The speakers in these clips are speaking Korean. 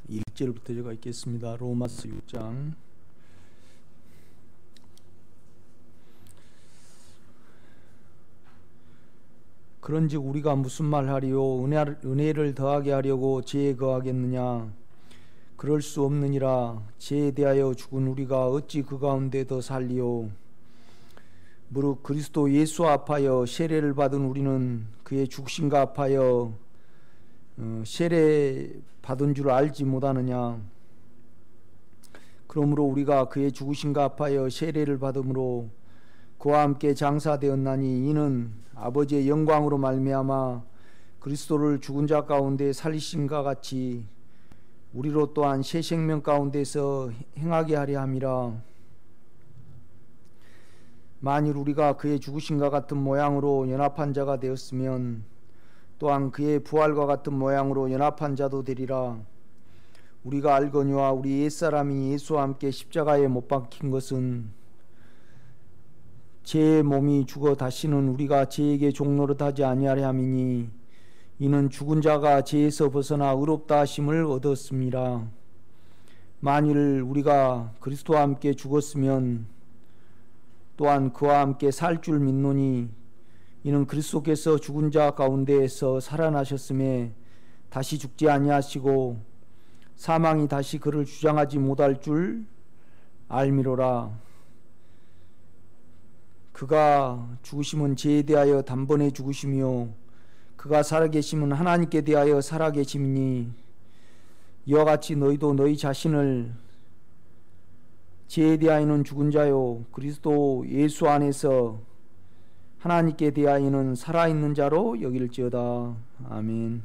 1절부터 제가 읽겠습니다. 로마서 6장. 그런즉 우리가 무슨 말하리요? 은혜를 더하게 하려고 죄에 거하겠느냐? 그럴 수 없느니라. 죄에 대하여 죽은 우리가 어찌 그 가운데 더 살리요? 무릇 그리스도 예수 앞하여 세례를 받은 우리는 그의 죽으심과 앞하여 세례 받은 줄 알지 못하느냐? 그러므로 우리가 그의 죽으심과 앞하여 세례를 받음으로 그와 함께 장사되었나니 이는 아버지의 영광으로 말미암아 그리스도를 죽은 자 가운데 살리심과 같이 우리로 또한 새 생명 가운데서 행하게 하려 함이라. 만일 우리가 그의 죽으심과 같은 모양으로 연합한 자가 되었으면 또한 그의 부활과 같은 모양으로 연합한 자도 되리라. 우리가 알거니와 우리 옛사람이 예수와 함께 십자가에 못 박힌 것은 죄의 몸이 죽어 다시는 우리가 죄에게 종노릇하지 아니하려 함이니 이는 죽은 자가 죄에서 벗어나 의롭다 하심을 얻었습니다. 만일 우리가 그리스도와 함께 죽었으면 또한 그와 함께 살 줄 믿노니 이는 그리스도께서 죽은 자 가운데에서 살아나셨음에 다시 죽지 아니하시고 사망이 다시 그를 주장하지 못할 줄 알미로라. 그가 죽으심은 죄에 대하여 단번에 죽으시며 그가 살아계심은 하나님께 대하여 살아계심이니 이와 같이 너희도 너희 자신을 죄에 대하여는 죽은 자요 그리스도 예수 안에서 하나님께 대하여는 살아있는 자로 여길지어다. 아멘.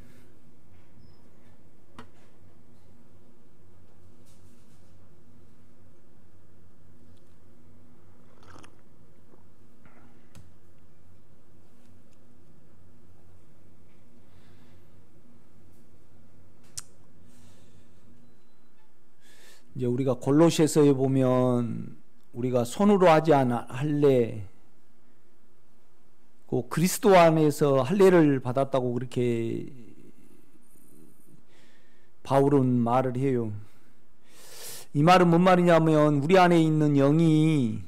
이제 우리가 골로새서에 보면 우리가 손으로 하지 않아 할례, 그 그리스도 안에서 할례를 받았다고 그렇게 바울은 말을 해요. 이 말은 뭔 말이냐면 우리 안에 있는 영이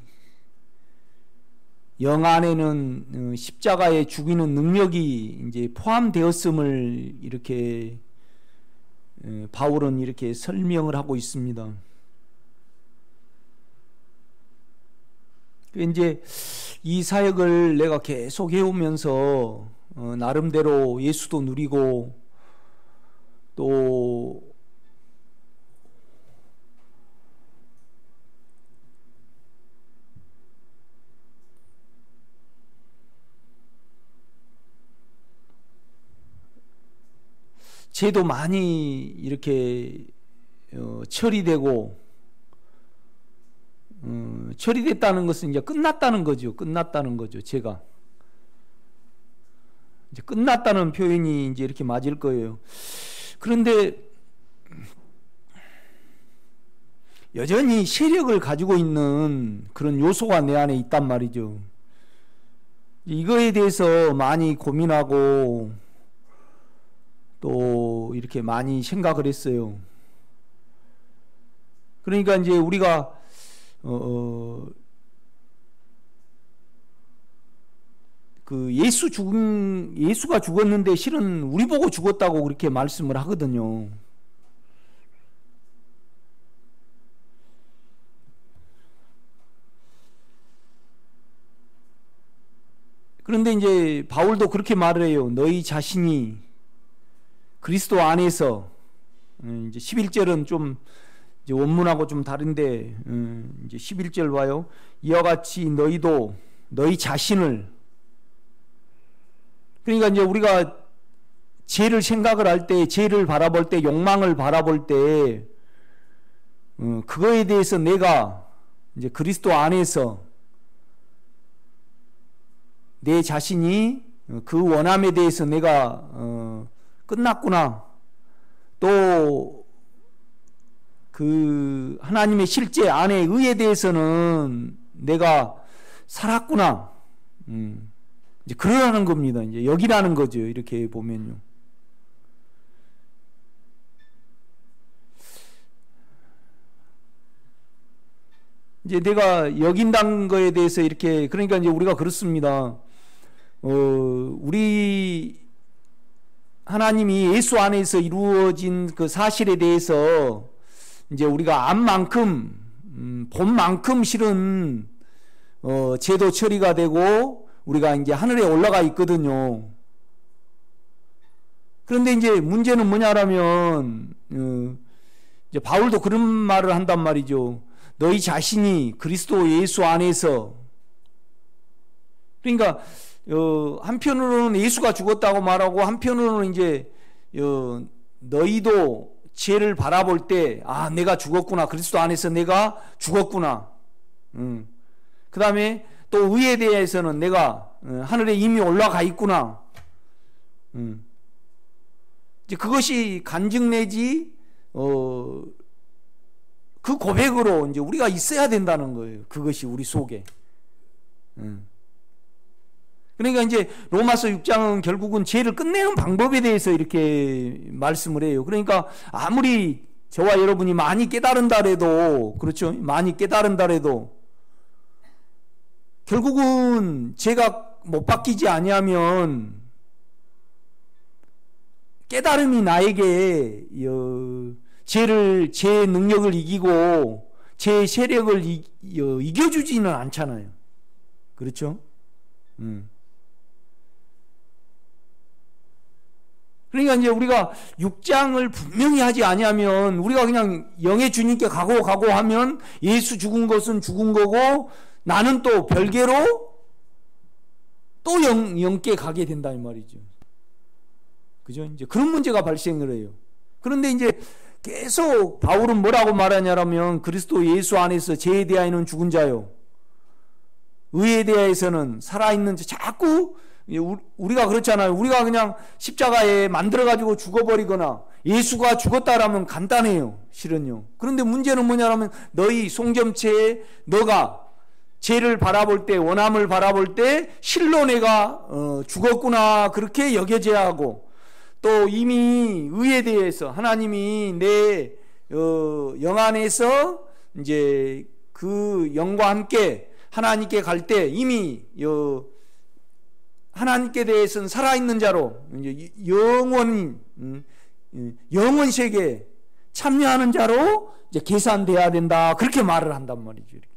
영 안에는 십자가에 죽이는 능력이 이제 포함되었음을 이렇게 바울은 이렇게 설명을 하고 있습니다. 이제 이 사역을 내가 계속 해오면서 나름대로 예수도 누리고 또 죄도 많이 이렇게 처리되고 처리됐다는 것은 이제 끝났다는 거죠. 끝났다는 거죠. 죄가 이제 끝났다는 표현이 이제 이렇게 맞을 거예요. 그런데 여전히 세력을 가지고 있는 그런 요소가 내 안에 있단 말이죠. 이거에 대해서 많이 고민하고 또 이렇게 많이 생각을 했어요. 그러니까 이제 우리가 그 예수가 죽었는데 실은 우리 보고 죽었다고 그렇게 말씀을 하거든요. 그런데 이제 바울도 그렇게 말을 해요. 너희 자신이 그리스도 안에서, 이제 11절은 좀 이제 원문하고 좀 다른데 이제 11절 봐요. 이와 같이 너희도 너희 자신을, 그러니까 이제 우리가 죄를 생각을 할 때, 죄를 바라볼 때, 욕망을 바라볼 때 그거에 대해서 내가 이제 그리스도 안에서 내 자신이 그 원함에 대해서 내가 끝났구나. 또 그 하나님의 실제 안의 의에 대해서는 내가 살았구나. 이제 그러라는 겁니다. 이제 여기라는 거죠. 이렇게 보면요. 이제 내가 여긴다는 거에 대해서 이렇게, 그러니까 이제 우리가 그렇습니다. 우리 하나님이 예수 안에서 이루어진 그 사실에 대해서 이제 우리가 암만큼, 봄만큼 실은 제도 처리가 되고 우리가 이제 하늘에 올라가 있거든요. 그런데 이제 문제는 뭐냐라면, 이제 바울도 그런 말을 한단 말이죠. 너희 자신이 그리스도 예수 안에서, 그러니까 한편으로는 예수가 죽었다고 말하고 한편으로는 이제 너희도 죄를 바라볼 때, 아, 내가 죽었구나, 그리스도 안에서 내가 죽었구나. 그 다음에 또 의에 대해서는 내가 하늘에 이미 올라가 있구나. 이제 그것이 간증 내지 그 고백으로 이제 우리가 있어야 된다는 거예요. 그것이 우리 속에. 그러니까 이제 로마서 6장은 결국은 죄를 끝내는 방법에 대해서 이렇게 말씀을 해요. 그러니까 아무리 저와 여러분이 많이 깨달은다 해도, 그렇죠? 많이 깨달은다 해도 결국은 죄가 못 바뀌지 아니하면 깨달음이 나에게 죄의 능력을 이기고 죄의 세력을 이겨주지는 않잖아요. 그렇죠? 그러니까 이제 우리가 6장을 분명히 하지 아니하면 우리가 그냥 영의 주님께 가고 하면 예수 죽은 것은 죽은 거고 나는 또 별개로 또 영께 가게 된다 이 말이죠. 그죠? 이제 그런 문제가 발생을 해요. 그런데 이제 계속 바울은 뭐라고 말하냐면 그리스도 예수 안에서 죄에 대하여는 죽은 자요, 의에 대하여서는 살아있는 자. 자꾸 우리가 그렇잖아요. 우리가 그냥 십자가에 만들어가지고 죽어버리거나 예수가 죽었다라면 간단해요. 실은요. 그런데 문제는 뭐냐면 너희 송점체에 너가 죄를 바라볼 때, 원함을 바라볼 때 실로 내가 죽었구나 그렇게 여겨져야 하고, 또 이미 의에 대해서 하나님이 내 영 안에서 이제 그 영과 함께 하나님께 갈 때 이미 하나님께 대해서는 살아있는 자로 이제 영원 세계에 참여하는 자로 이제 계산돼야 된다, 그렇게 말을 한단 말이죠. 이렇게.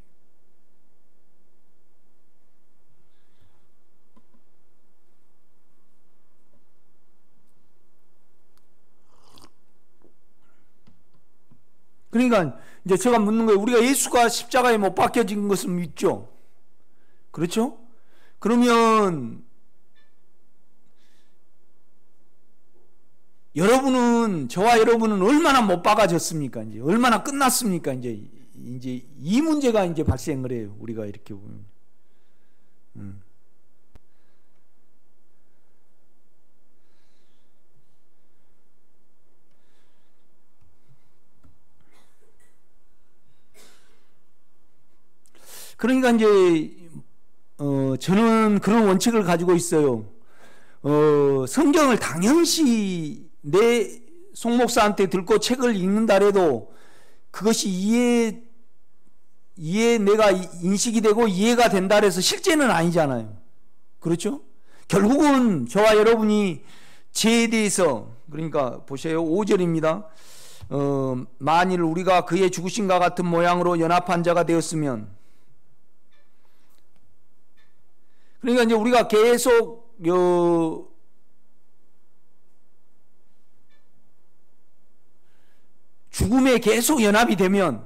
그러니까 이제 제가 묻는 거예요. 우리가 예수가 십자가에 못 박혀진 것을 믿죠? 그렇죠? 그러면 저와 여러분은 얼마나 못 박아졌습니까? 이제 얼마나 끝났습니까? 이제 이 문제가 이제 발생을 해요. 우리가 이렇게 보면. 그러니까 이제 저는 그런 원칙을 가지고 있어요. 성경을 당연시 내 송목사한테 들고 책을 읽는다 해도 그것이 내가 인식이 되고 이해가 된다 해서 실제는 아니잖아요. 그렇죠? 결국은 저와 여러분이 죄에 대해서, 그러니까 보세요. 5절입니다. 만일 우리가 그의 죽으심과 같은 모양으로 연합한 자가 되었으면, 그러니까 이제 우리가 계속 죽음에 계속 연합이 되면,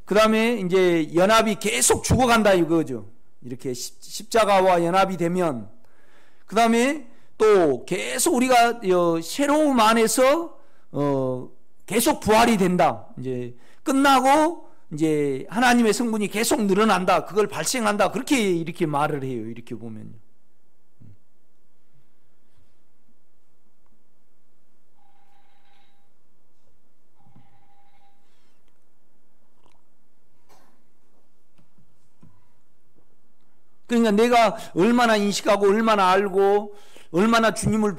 그 다음에 이제 연합이 계속 죽어간다 이거죠. 이렇게 십자가와 연합이 되면, 그 다음에 또 계속 우리가 새로움 안에서 계속 부활이 된다. 이제 끝나고 이제 하나님의 성분이 계속 늘어난다, 그걸 발생한다, 그렇게 이렇게 말을 해요. 이렇게 보면요. 그러니까 내가 얼마나 인식하고 얼마나 알고 얼마나 주님을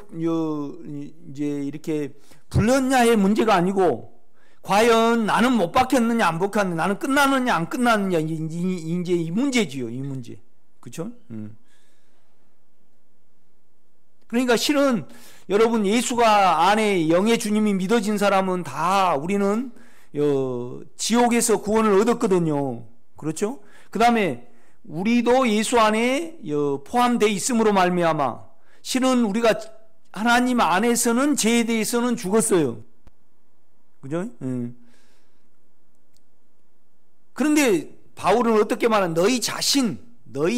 이제 이렇게 불렀냐의 문제가 아니고, 과연 나는 못 박혔느냐 안 박혔느냐, 나는 끝나느냐 안 끝나느냐, 이제 이 문제지요. 이 문제. 그렇죠? 그러니까 실은 여러분, 예수가 안에 영의 주님이 믿어진 사람은 다 우리는 지옥에서 구원을 얻었거든요. 그렇죠? 그 다음에 우리도 예수 안에 포함되어 있음으로 말미암아 실은 우리가 하나님 안에서는 죄에 대해서는 죽었어요. 그죠? 그런데 바울은 어떻게 말하는, 너희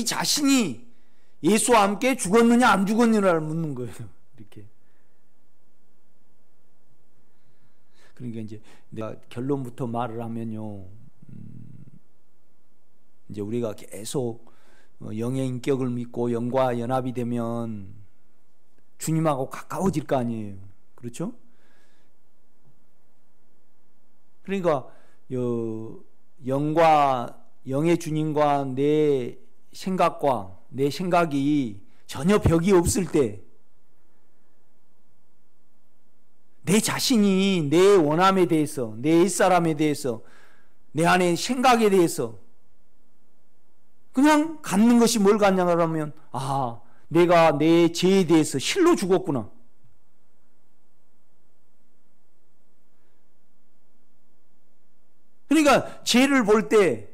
자신이 예수와 함께 죽었느냐 안 죽었느냐를 묻는 거예요. 이렇게. 그러니까 이제 내가 결론부터 말을 하면요, 이제 우리가 계속 영의 인격을 믿고 영과 연합이 되면 주님하고 가까워질 거 아니에요. 그렇죠? 그러니까 영의 주님과 내 생각이 전혀 벽이 없을 때, 내 자신이 내 원함에 대해서, 내 옛사람에 대해서, 내 안의 생각에 대해서 그냥 갖는 것이 뭘 갖냐 하면, 내가 내 죄에 대해서 실로 죽었구나. 그러니까 죄를 볼 때,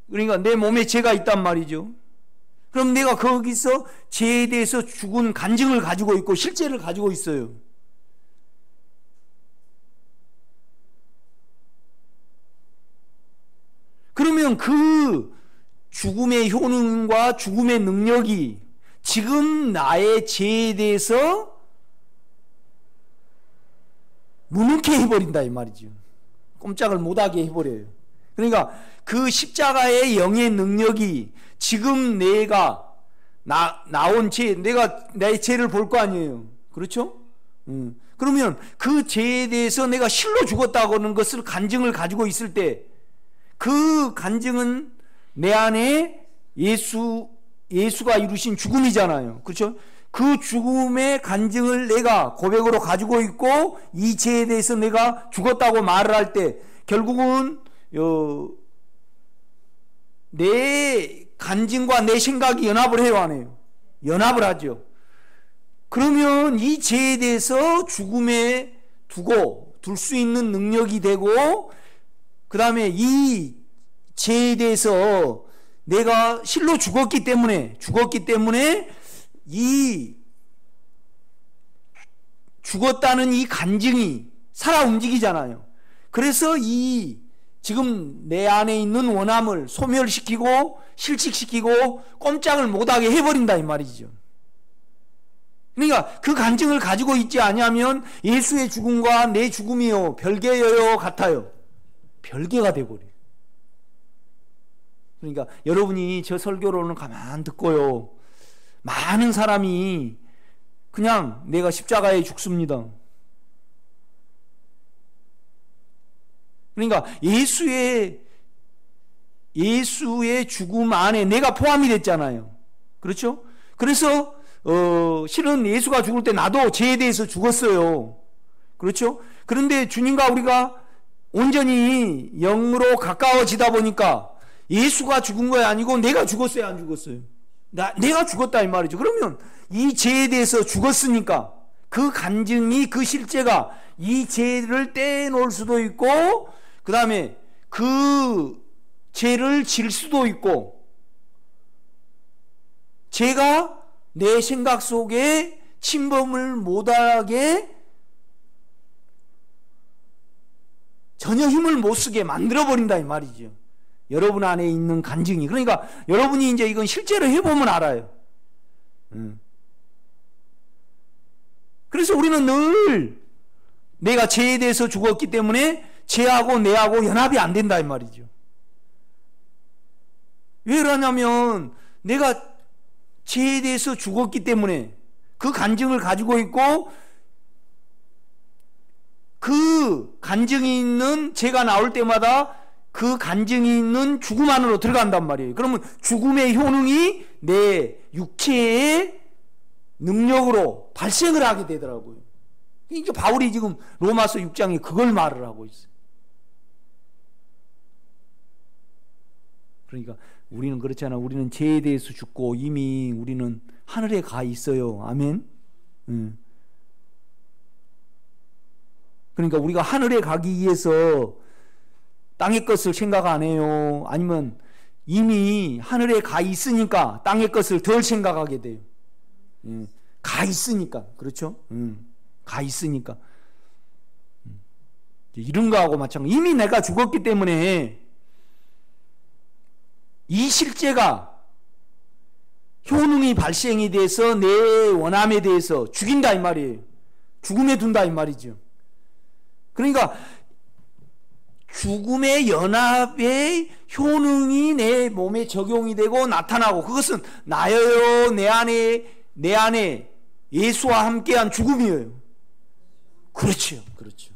그러니까 내 몸에 죄가 있단 말이죠. 그럼 내가 거기서 죄에 대해서 죽은 간증을 가지고 있고 실제를 가지고 있어요. 그러면 그 죽음의 효능과 죽음의 능력이 지금 나의 죄에 대해서 무능케 해버린다 이 말이죠. 꼼짝을 못하게 해버려요. 그러니까 그 십자가의 영의 능력이 지금 내가 나온 죄, 내가 내 죄를 볼 거 아니에요. 그렇죠? 그러면 그 죄에 대해서 내가 실로 죽었다고 하는 것을 간증을 가지고 있을 때, 그 간증은 내 안에 예수가 이루신 죽음이잖아요. 그렇죠? 그 죽음의 간증을 내가 고백으로 가지고 있고, 이 죄에 대해서 내가 죽었다고 말을 할 때 결국은 내 간증과 내 생각이 연합을 해요, 안 해요? 연합을 하죠. 그러면 이 죄에 대해서 죽음에 둘 수 있는 능력이 되고, 그 다음에 이 죄에 대해서 내가 실로 죽었기 때문에 이 죽었다는 이 간증이 살아 움직이잖아요. 그래서 이 지금 내 안에 있는 원함을 소멸시키고 실직시키고 꼼짝을 못하게 해버린다 이 말이죠. 그러니까 그 간증을 가지고 있지 않으면 예수의 죽음과 내 죽음이요 별개여요 같아요. 별개가 돼버려요. 그러니까 여러분이 저 설교로는 가만 듣고요, 많은 사람이 그냥 내가 십자가에 죽습니다. 그러니까 예수의 죽음 안에 내가 포함이 됐잖아요. 그렇죠? 그래서 실은 예수가 죽을 때 나도 죄에 대해서 죽었어요. 그렇죠? 그런데 주님과 우리가 온전히 영으로 가까워지다 보니까 예수가 죽은 거 아니고 내가 죽었어요, 안 죽었어요? 내가 죽었다 이 말이죠. 그러면 이 죄에 대해서 죽었으니까 그 간증이, 그 실제가 이 죄를 떼놓을 수도 있고, 그 다음에 그 죄를 질 수도 있고, 죄가 내 생각 속에 침범을 못하게 전혀 힘을 못 쓰게 만들어버린다 이 말이죠. 여러분 안에 있는 간증이. 그러니까 여러분이 이제 이건 실제로 해보면 알아요. 그래서 우리는 늘 내가 죄에 대해서 죽었기 때문에 죄하고 내하고 연합이 안 된다 이 말이죠. 왜 그러냐면 내가 죄에 대해서 죽었기 때문에 그 간증을 가지고 있고, 그 간증이 있는 죄가 나올 때마다 그 간증이 있는 죽음 안으로 들어간단 말이에요. 그러면 죽음의 효능이 내 육체의 능력으로 발생을 하게 되더라고요. 이게 바울이 지금 로마서 6장에 그걸 말을 하고 있어요. 그러니까 우리는 그렇잖아. 우리는 죄에 대해서 죽고 이미 우리는 하늘에 가 있어요. 아멘. 그러니까 우리가 하늘에 가기 위해서 땅의 것을 생각 안 해요? 아니면 이미 하늘에 가 있으니까 땅의 것을 덜 생각하게 돼요? 가 있으니까. 그렇죠? 가 있으니까. 이런 거하고 마찬가지. 이미 내가 죽었기 때문에 이 실제가 효능이 발생이 돼서 내 원함에 대해서 죽인다 이 말이에요. 죽음에 둔다 이 말이죠. 그러니까 죽음의 연합의 효능이 내 몸에 적용이 되고 나타나고, 그것은 나여요 내 안에 예수와 함께한 죽음이에요. 그렇죠. 그렇죠.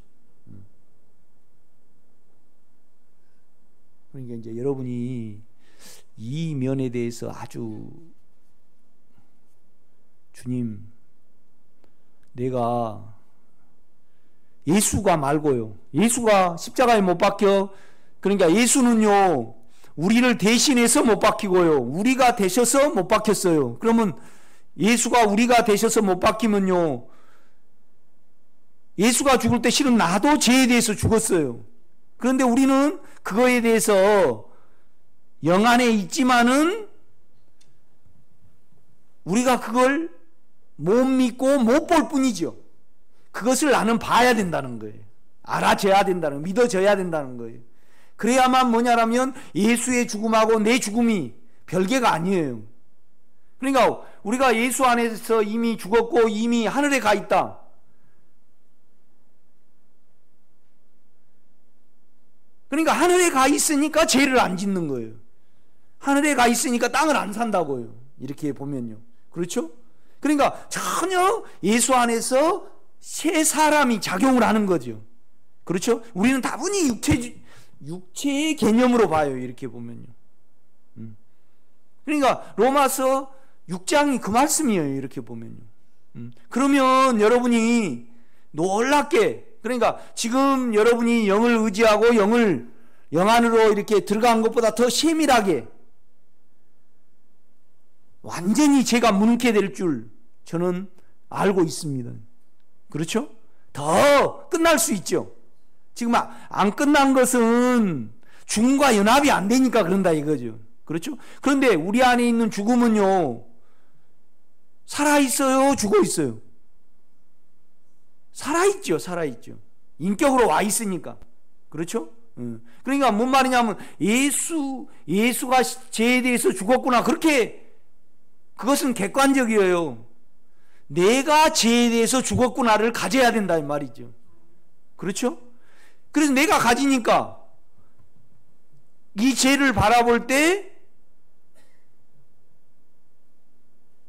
그러니까 이제 여러분이 이 면에 대해서 아주 주님, 내가 예수가 말고요, 예수가 십자가에 못 박혀, 그러니까 예수는요 우리를 대신해서 못 박히고요 우리가 되셔서 못 박혔어요. 그러면 예수가 우리가 되셔서 못 박히면요, 예수가 죽을 때 실은 나도 죄에 대해서 죽었어요. 그런데 우리는 그거에 대해서 영 안에 있지만은 우리가 그걸 못 믿고 못 볼 뿐이죠. 그것을 나는 봐야 된다는 거예요. 알아줘야 된다는 거예요. 믿어져야 된다는 거예요. 그래야만 뭐냐라면 예수의 죽음하고 내 죽음이 별개가 아니에요. 그러니까 우리가 예수 안에서 이미 죽었고 이미 하늘에 가 있다. 그러니까 하늘에 가 있으니까 죄를 안 짓는 거예요. 하늘에 가 있으니까 땅을 안 산다고요. 이렇게 보면요. 그렇죠? 그러니까 전혀 예수 안에서 새 사람이 작용을 하는 거죠. 그렇죠? 우리는 다분히 육체의 개념으로 봐요. 이렇게 보면요. 그러니까 로마서 6장이 그 말씀이에요. 이렇게 보면요. 그러면 여러분이 놀랍게, 그러니까 지금 여러분이 영을 의지하고 영 안으로 이렇게 들어간 것보다 더 세밀하게 완전히 제가 무능케 될 줄 저는 알고 있습니다. 그렇죠? 더 끝날 수 있죠. 지금 안 끝난 것은 죽음과 연합이 안 되니까 그런다 이거죠. 그렇죠? 그런데 우리 안에 있는 죽음은요, 살아있어요? 죽어있어요? 살아있죠. 살아있죠. 인격으로 와 있으니까. 그렇죠? 그러니까 뭔 말이냐면 예수가 죄에 대해서 죽었구나, 그렇게 그것은 객관적이에요. 내가 죄에 대해서 죽었구나를 가져야 된다 이 말이죠. 그렇죠? 그래서 내가 가지니까 이 죄를 바라볼 때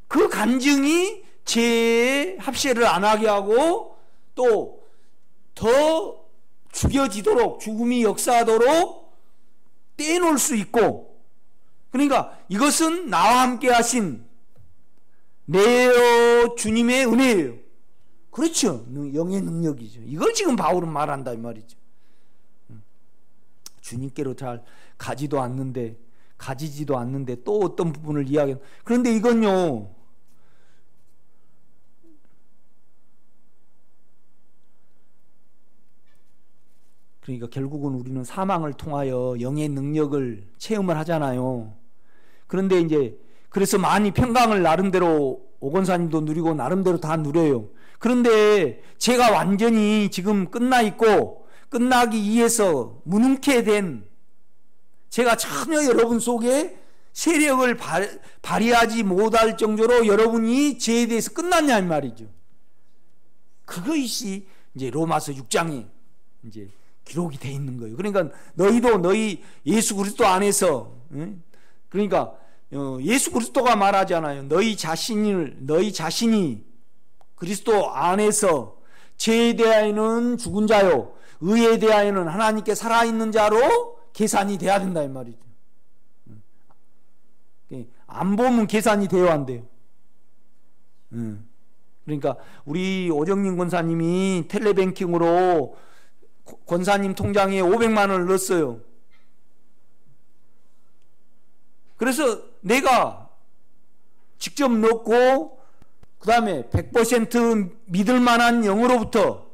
그 간증이 죄에 합세를 안 하게 하고 또 더 죽여지도록, 죽음이 역사하도록 떼놓을 수 있고, 그러니까 이것은 나와 함께 하신 내 주님의 은혜예요. 그렇죠. 영의 능력이죠. 이걸 지금 바울은 말한다 이 말이죠. 주님께로 잘 가지지도 않는데 또 어떤 부분을 이야기해. 그런데 이건요, 그러니까 결국은 우리는 사망을 통하여 영의 능력을 체험을 하잖아요. 그런데 이제 그래서 많이 평강을 나름대로 오건사님도 누리고 나름대로 다 누려요. 그런데 제가 완전히 지금 끝나 있고 끝나기 위해서 무능케 된, 제가 전혀 여러분 속에 세력을 발휘하지 못할 정도로 여러분이 죄에 대해서 끝났냐 이 말이죠. 그것이 이제 로마서 6장에 이제 기록이 돼 있는 거예요. 그러니까 너희도 너희 예수 그리스도 안에서, 그러니까 예수 그리스도가 말하잖아요. 너희 자신이 그리스도 안에서 죄에 대하여는 죽은 자요 의에 대하여는 하나님께 살아있는 자로 계산이 돼야 된다 이 말이죠. 안 보면 계산이 돼요, 안 돼요? 그러니까 우리 오정림 권사님이 텔레뱅킹으로 권사님 통장에 500만 원을 넣었어요. 그래서 내가 직접 넣고 그 다음에 100% 믿을 만한 영으로부터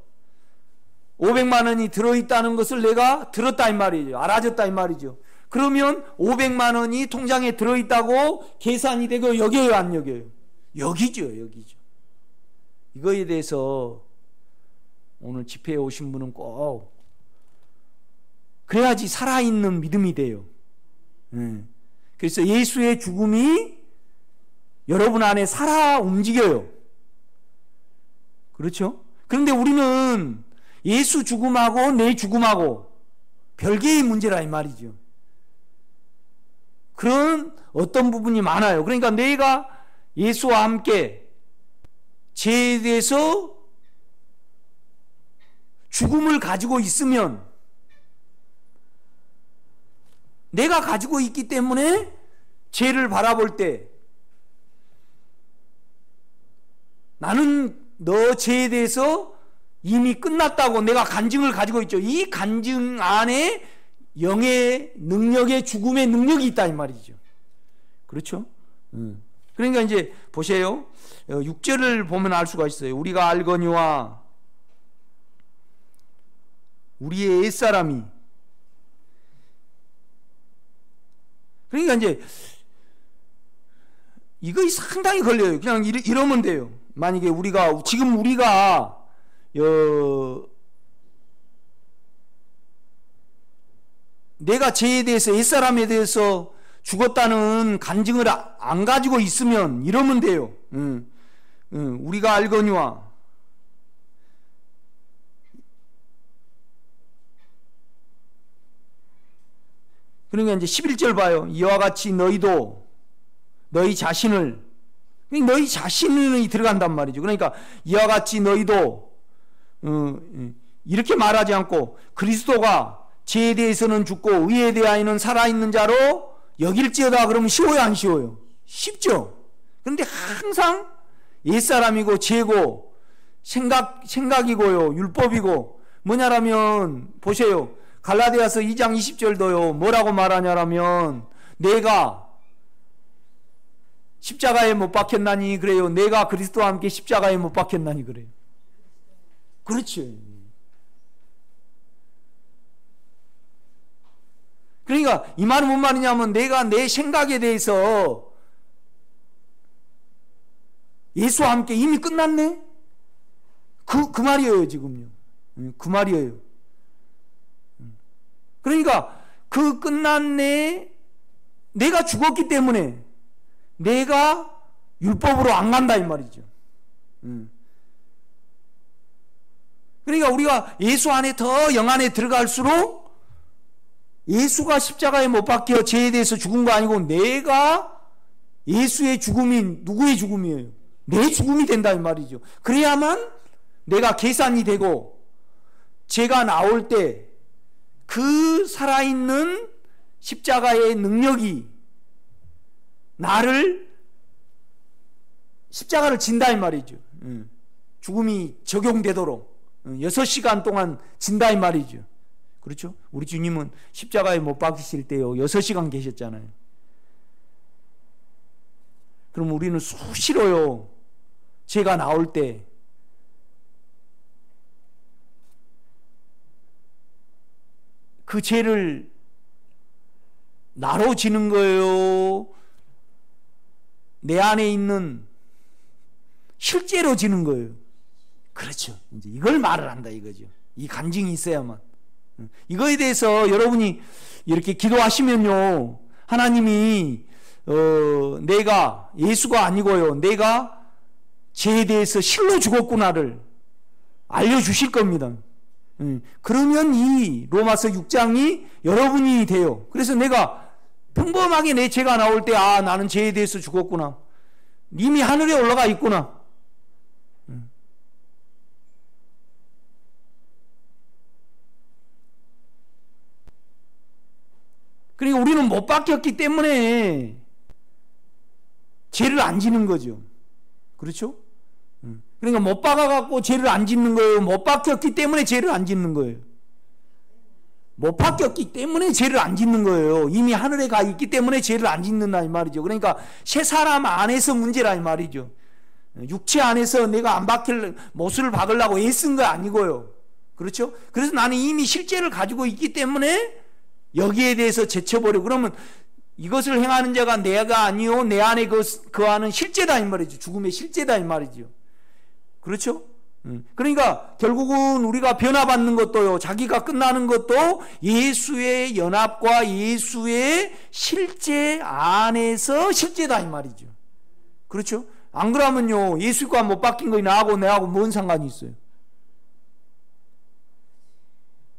500만 원이 들어있다는 것을 내가 들었다 이 말이죠. 알아졌다 이 말이죠. 그러면 500만 원이 통장에 들어있다고 계산이 되고 여겨요 안 여겨요? 여기죠. 여기죠. 이거에 대해서 오늘 집회에 오신 분은 꼭 그래야지 살아있는 믿음이 돼요. 그래서 예수의 죽음이 여러분 안에 살아 움직여요. 그렇죠? 그런데 우리는 예수 죽음하고 내 죽음하고 별개의 문제라 이 말이죠. 그런 어떤 부분이 많아요. 그러니까 내가 예수와 함께 죄에 대해서 죽음을 가지고 있으면 내가 가지고 있기 때문에 죄를 바라볼 때 나는 너 죄에 대해서 이미 끝났다고 내가 간증을 가지고 있죠. 이 간증 안에 영의 능력의 죽음의 능력이 있다 이 말이죠. 그렇죠? 그러니까 이제 보세요. 6절을 보면 알 수가 있어요. 우리가 알거니와 우리의 옛사람이. 그러니까 이제 이거 상당히 걸려요. 그냥 이러면 돼요. 만약에 지금 우리가 내가 죄에 대해서 옛사람에 대해서 죽었다는 간증을 안 가지고 있으면 이러면 돼요. 우리가 알거니와 그러니까 이제 11절 봐요. 이와 같이 너희도 너희 자신이 들어간단 말이죠. 그러니까 이와 같이 너희도 이렇게 말하지 않고 그리스도가 죄에 대해서는 죽고 의에 대하여는 살아있는 자로 여길지어다 그러면 쉬워요 안 쉬워요? 쉽죠. 그런데 항상 옛사람이고 죄고 생각이고요 율법이고 뭐냐라면 보세요. 갈라디아서 2장 20절도요 뭐라고 말하냐라면 내가 십자가에 못 박혔나니 그래요. 내가 그리스도와 함께 십자가에 못 박혔나니 그래요. 그렇죠. 그러니까 이 말은 뭔 말이냐면 내가 내 생각에 대해서 예수와 함께 이미 끝났네? 그 말이에요 지금요. 그 말이에요. 그러니까 그 끝났네 내가 죽었기 때문에 내가 율법으로 안 간다 이 말이죠. 그러니까 우리가 예수 안에 더 영 안에 들어갈수록 예수가 십자가에 못 박혀 죄에 대해서 죽은 거 아니고 내가 예수의 죽음이 누구의 죽음이에요? 내 죽음이 된다 이 말이죠. 그래야만 내가 계산이 되고 죄가 나올 때 그 살아있는 십자가의 능력이 나를 십자가를 진다 이 말이죠. 죽음이 적용되도록 6시간 동안 진다 이 말이죠. 그렇죠? 우리 주님은 십자가에 못 박히실 때요 6시간 계셨잖아요. 그럼 우리는 수시로요 죄가 나올 때 그 죄를 나로 지는 거예요? 내 안에 있는 실제로 지는 거예요. 그렇죠. 이제 이걸 말을 한다 이거죠. 이 간증이 있어야만. 이거에 대해서 여러분이 이렇게 기도하시면요 하나님이 내가 예수가 아니고요 내가 죄에 대해서 실로 죽었구나를 알려주실 겁니다. 그러면 이 로마서 6장이 여러분이 돼요. 그래서 내가 평범하게 내 죄가 나올 때 나는 죄에 대해서 죽었구나. 이미 하늘에 올라가 있구나. 그러니까 우리는 못 박혔기 때문에 죄를 안 지는 거죠. 그렇죠? 그러니까 못 박아갖고 죄를 안 짓는 거예요? 못 박혔기 때문에 죄를 안 짓는 거예요? 못 박혔기 때문에 죄를 안 짓는 거예요. 이미 하늘에 가 있기 때문에 죄를 안 짓는다 이 말이죠. 그러니까 새 사람 안에서 문제라 이 말이죠. 육체 안에서 내가 안 박힐 못을 박으려고 애쓴 거 아니고요. 그렇죠? 그래서 나는 이미 실제를 가지고 있기 때문에 여기에 대해서 제쳐버려. 그러면 이것을 행하는 자가 내가 아니요 내 안에 그 안은 실제다 이 말이죠. 죽음의 실제다 이 말이죠. 그렇죠? 그러니까 결국은 우리가 변화받는 것도요, 자기가 끝나는 것도 예수의 연합과 예수의 실제 안에서 실제다 이 말이죠. 그렇죠? 안 그러면요 예수가 못 바뀐 거 나하고 내하고 뭔 상관이 있어요?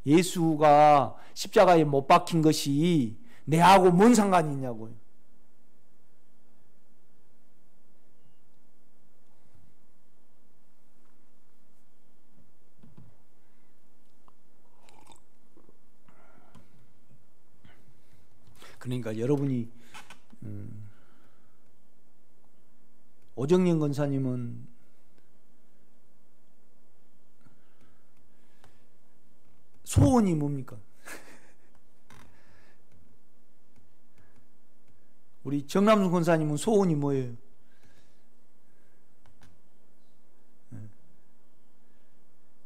예수가 십자가에 못 박힌 것이 내하고 뭔 상관이 있냐고요. 그러니까 여러분이 오정연 권사님은 소원이 뭡니까? 우리 정남순 권사님은 소원이 뭐예요?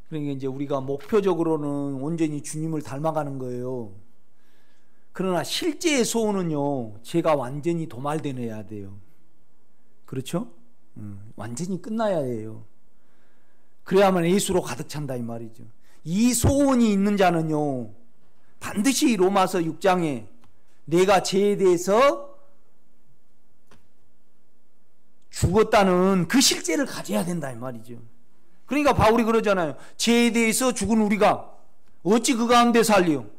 그러니까 이제 우리가 목표적으로는 온전히 주님을 닮아가는 거예요. 그러나 실제의 소원은요, 제가 완전히 도말되어야 돼요. 그렇죠? 완전히 끝나야 해요. 그래야만 예수로 가득 찬다 이 말이죠. 이 소원이 있는 자는요, 반드시 로마서 6장에 내가 죄에 대해서 죽었다는 그 실제를 가져야 된다 이 말이죠. 그러니까 바울이 그러잖아요. 죄에 대해서 죽은 우리가 어찌 그 가운데 살리요?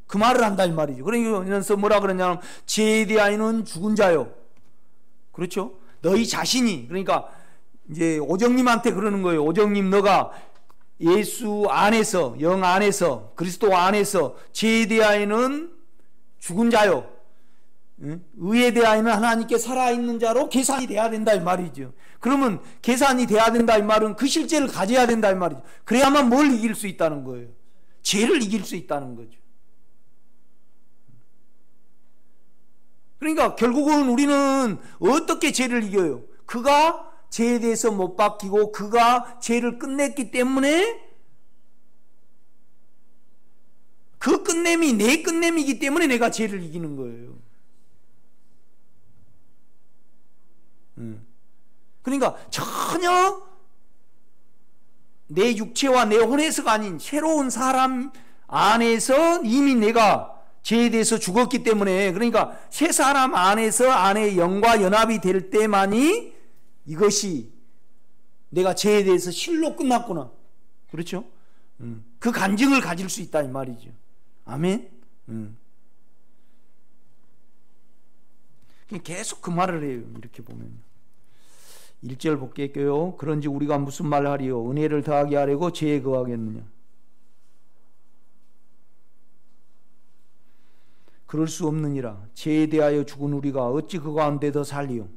그 말을 한다 이 말이죠. 그러면서 뭐라 그러냐면 죄에 대하여는 죽은 자요. 그렇죠? 너희 자신이, 그러니까 이제 오정님한테 그러는 거예요. 오정님, 너가 예수 안에서, 영 안에서, 그리스도 안에서 죄에 대하여는 죽은 자요, 의에 대하여는 하나님께 살아있는 자로 계산이 돼야 된다 이 말이죠. 그러면 계산이 돼야 된다 이 말은 그 실제를 가져야 된다 이 말이죠. 그래야만 뭘 이길 수 있다는 거예요? 죄를 이길 수 있다는 거죠. 그러니까 결국은 우리는 어떻게 죄를 이겨요? 그가 죄에 대해서 못 박히고 그가 죄를 끝냈기 때문에, 그 끝냄이 내 끝냄이기 때문에 내가 죄를 이기는 거예요. 그러니까 전혀 내 육체와 내 혼에서가 아닌 새로운 사람 안에서 이미 내가 죄에 대해서 죽었기 때문에, 그러니까 새 사람 안에서 안의 영과 연합이 될 때만이 이것이 내가 죄에 대해서 실로 끝났구나. 그렇죠? 그 간증을 가질 수 있다 이 말이죠. 아멘. 계속 그 말을 해요. 이렇게 보면 1절 볼게요. 그런지 우리가 무슨 말을 하리요? 은혜를 더하게 하려고 죄에 거하겠느냐? 그럴 수 없느니라. 죄에 대하여 죽은 우리가 어찌 그 가운데 더 살리요?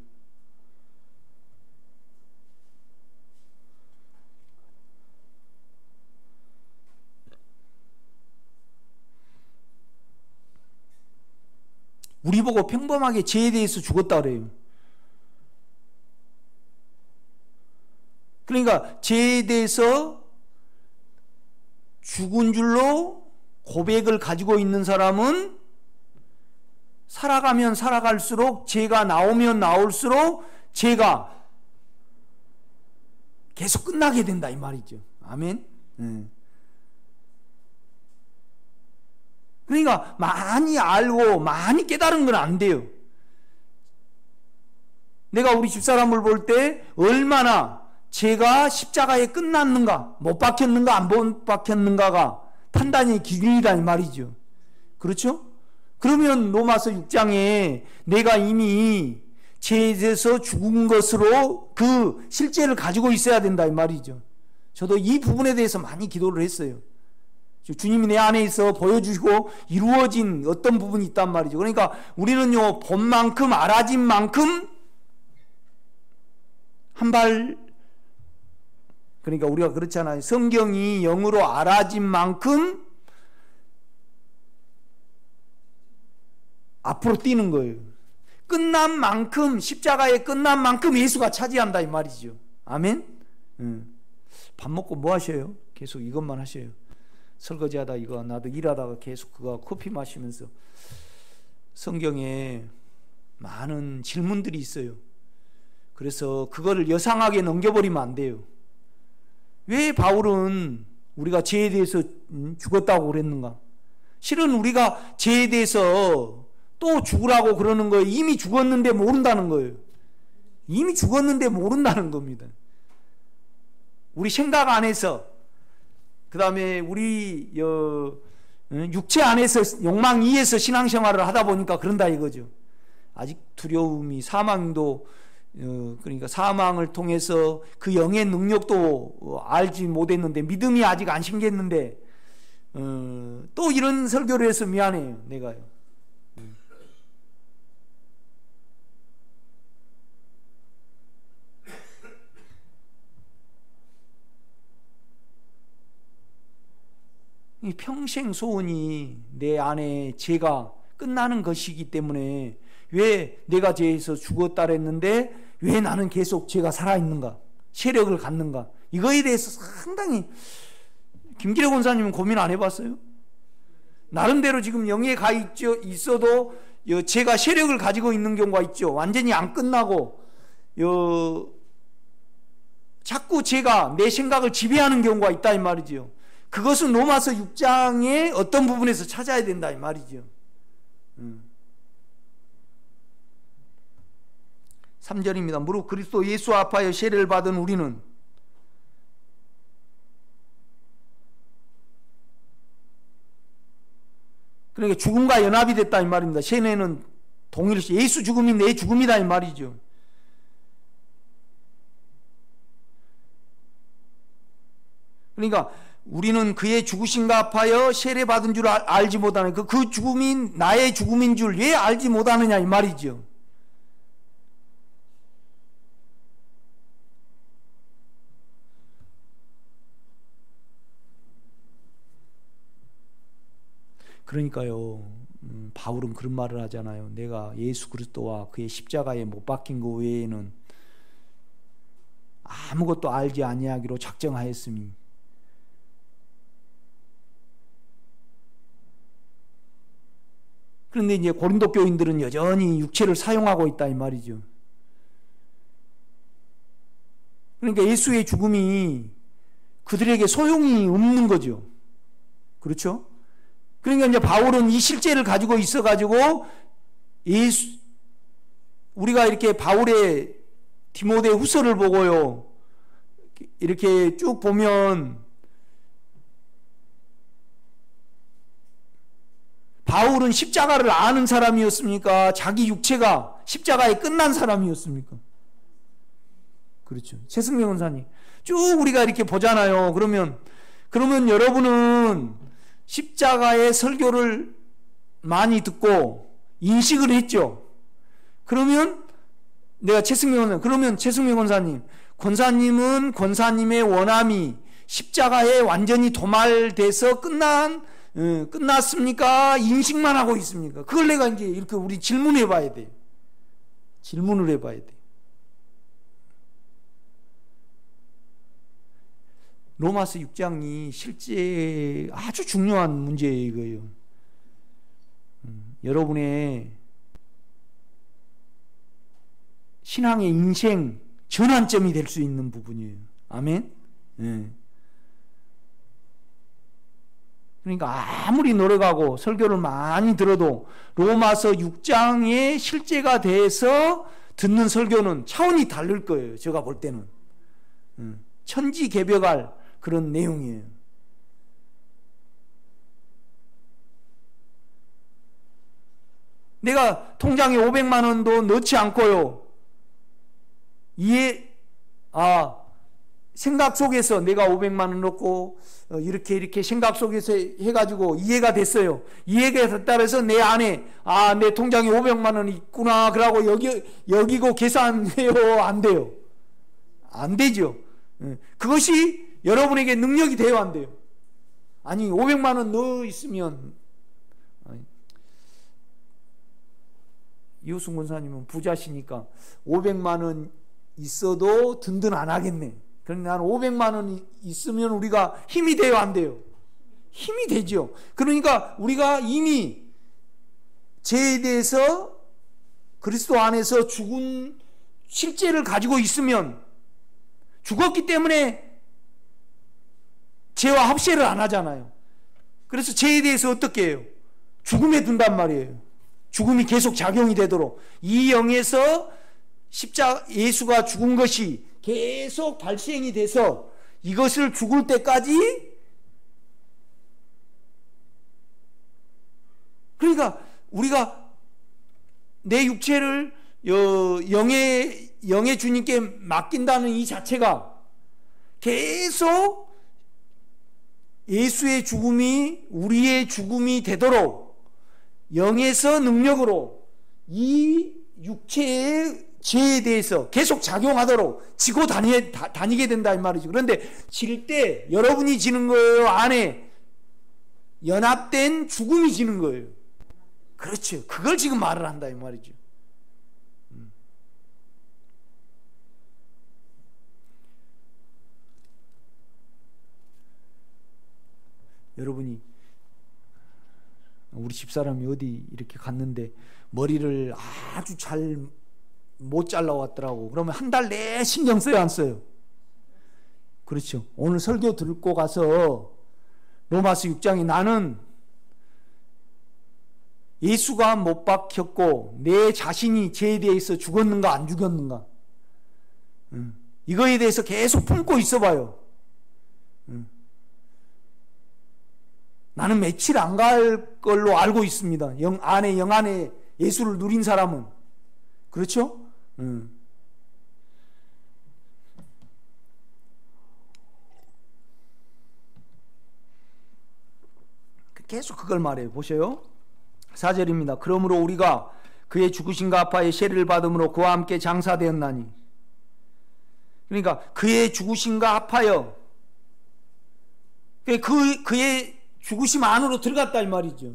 우리 보고 평범하게 죄에 대해서 죽었다 그래요. 그러니까 죄에 대해서 죽은 줄로 고백을 가지고 있는 사람은 살아가면 살아갈수록, 죄가 나오면 나올수록 죄가 계속 끝나게 된다 이 말이죠. 아멘. 그러니까 많이 알고 많이 깨달은 건 안 돼요. 내가 우리 집사람을 볼 때 얼마나 죄가 십자가에 끝났는가, 못 박혔는가 안 못 박혔는가가 판단의 기준이다 이 말이죠. 그렇죠? 그러면 로마서 6장에 내가 이미 죄에 대해서 죽은 것으로 그 실제를 가지고 있어야 된다 이 말이죠. 저도 이 부분에 대해서 많이 기도를 했어요. 주님이 내 안에 있어 보여주시고 이루어진 어떤 부분이 있단 말이죠. 그러니까 우리는요, 본 만큼 알아진 만큼 한 발 그러니까 우리가 그렇잖아요. 성경이 영으로 알아진 만큼 앞으로 뛰는 거예요. 끝난 만큼, 십자가에 끝난 만큼 예수가 차지한다 이 말이죠. 아멘? 밥 먹고 뭐 하셔요? 계속 이것만 하셔요. 설거지하다 이거, 나도 일하다가 계속 그거 커피 마시면서. 성경에 많은 질문들이 있어요. 그래서 그거를 여상하게 넘겨버리면 안 돼요. 왜 바울은 우리가 죄에 대해서 죽었다고 그랬는가? 실은 우리가 죄에 대해서 또 죽으라고 그러는 거예요. 이미 죽었는데 모른다는 거예요. 이미 죽었는데 모른다는 겁니다. 우리 생각 안에서, 그 다음에 우리 육체 안에서 욕망 이에서 신앙생활을 하다 보니까 그런다 이거죠. 아직 두려움이, 사망도, 그러니까 사망을 통해서 그 영의 능력도 알지 못했는데, 믿음이 아직 안 생겼는데 또 이런 설교를 해서 미안해요. 내가요. 이 평생 소원이 내 안에 죄가 끝나는 것이기 때문에, 왜 내가 죄에서 죽었다 그랬는데 왜 나는 계속 죄가 살아있는가, 세력을 갖는가, 이거에 대해서 상당히 김기래 권사님은 고민 안 해봤어요? 나름대로 지금 영에 가 있어도 죄가 세력을 가지고 있는 경우가 있죠. 완전히 안 끝나고 자꾸 죄가 내 생각을 지배하는 경우가 있다 이 말이죠. 그것은 로마서 6장의 어떤 부분에서 찾아야 된다 이 말이죠. 3절입니다. 무릇 그리스도 예수 앞하여 세례를 받은 우리는 그러니까 죽음과 연합이 됐다 이 말입니다. 세례는 동일시, 예수 죽음이 내 죽음이다 이 말이죠. 그러니까 우리는 그의 죽으심과 합하여 세례받은 줄 알지 못하는, 그 죽음이 나의 죽음인 줄 왜 알지 못하느냐 이 말이죠. 그러니까요, 바울은 그런 말을 하잖아요. 내가 예수 그리스도와 그의 십자가에 못 박힌 것 외에는 아무것도 알지 아니하기로 작정하였으니. 그런데 이제 고린도 교인들은 여전히 육체를 사용하고 있다 이 말이죠. 그러니까 예수의 죽음이 그들에게 소용이 없는 거죠. 그렇죠? 그러니까 이제 바울은 이 실제를 가지고 있어가지고 우리가 이렇게 바울의 디모데 후서를 보고요, 이렇게 쭉 보면 바울은 십자가를 아는 사람이었습니까? 자기 육체가 십자가에 끝난 사람이었습니까? 그렇죠. 최승명 원사님 쭉 우리가 이렇게 보잖아요. 그러면 여러분은 십자가의 설교를 많이 듣고 인식을 했죠. 그러면 내가 최승명 원사님, 권사님은 권사님의 원함이 십자가에 완전히 도말돼서 끝났습니까? 인식만 하고 있습니까? 그걸 내가 이제 이렇게 우리 질문해 봐야 돼요. 질문을 해 봐야 돼요. 로마서 6장이 실제 아주 중요한 문제예요, 이거예요. 여러분의 신앙의 인생 전환점이 될 수 있는 부분이에요. 아멘? 네. 그러니까 아무리 노력하고 설교를 많이 들어도 로마서 6장의 실제가 돼서 듣는 설교는 차원이 다를 거예요. 제가 볼 때는. 천지개벽할 그런 내용이에요. 내가 통장에 500만 원도 넣지 않고요, 생각 속에서 내가 500만 원 넣고 이렇게 생각 속에서 해가지고 이해가 됐어요. 이해가 됐다 해서 내 안에 내 통장에 500만 원이 있구나 그러고 여기고 계산해요? 안 돼요. 안 되죠. 그것이 여러분에게 능력이 되어야 한대요. 아니 500만 원 넣어 있으면, 이호순 권사님은 부자시니까 500만 원 있어도 든든 안 하겠네. 그런데 나는 500만 원 있으면 우리가 힘이 돼요, 안 돼요? 힘이 되죠. 그러니까 우리가 이미 죄에 대해서 그리스도 안에서 죽은 실제를 가지고 있으면, 죽었기 때문에 죄와 합세를 안 하잖아요. 그래서 죄에 대해서 어떻게 해요? 죽음에 둔단 말이에요. 죽음이 계속 작용이 되도록 이 영에서 예수가 죽은 것이 계속 발생이 돼서 이것을 죽을 때까지, 그러니까 우리가 내 육체를 영의 주님께 맡긴다는 이 자체가 계속 예수의 죽음이 우리의 죽음이 되도록 영에서 능력으로 이 육체의 죄에 대해서 계속 작용하도록 지고 다니게 된다 이 말이죠. 그런데 질 때 여러분이 지는 거예요, 안에 연합된 죽음이 지는 거예요? 그렇죠. 그걸 지금 말을 한다 이 말이죠. 여러분이, 우리 집사람이 어디 이렇게 갔는데 머리를 아주 잘 못 잘라왔더라고. 그러면 한 달 내에 신경 써요, 안 써요? 그렇죠. 오늘 설교 듣고 가서 로마서 6장에 나는 예수가 못 박혔고 내 자신이 죄에 대해서 죽었는가 안 죽었는가, 이거에 대해서 계속 품고 있어봐요. 나는 며칠 안 갈 걸로 알고 있습니다. 영 안에 예수를 누린 사람은. 그렇죠? 계속 그걸 말해요. 보세요. 4절입니다. 그러므로 우리가 그의 죽으심과 아파의 세례를 받음으로 그와 함께 장사되었나니. 그러니까 그의 죽으심과 아파요. 그의 죽으심 안으로 들어갔다 이 말이죠.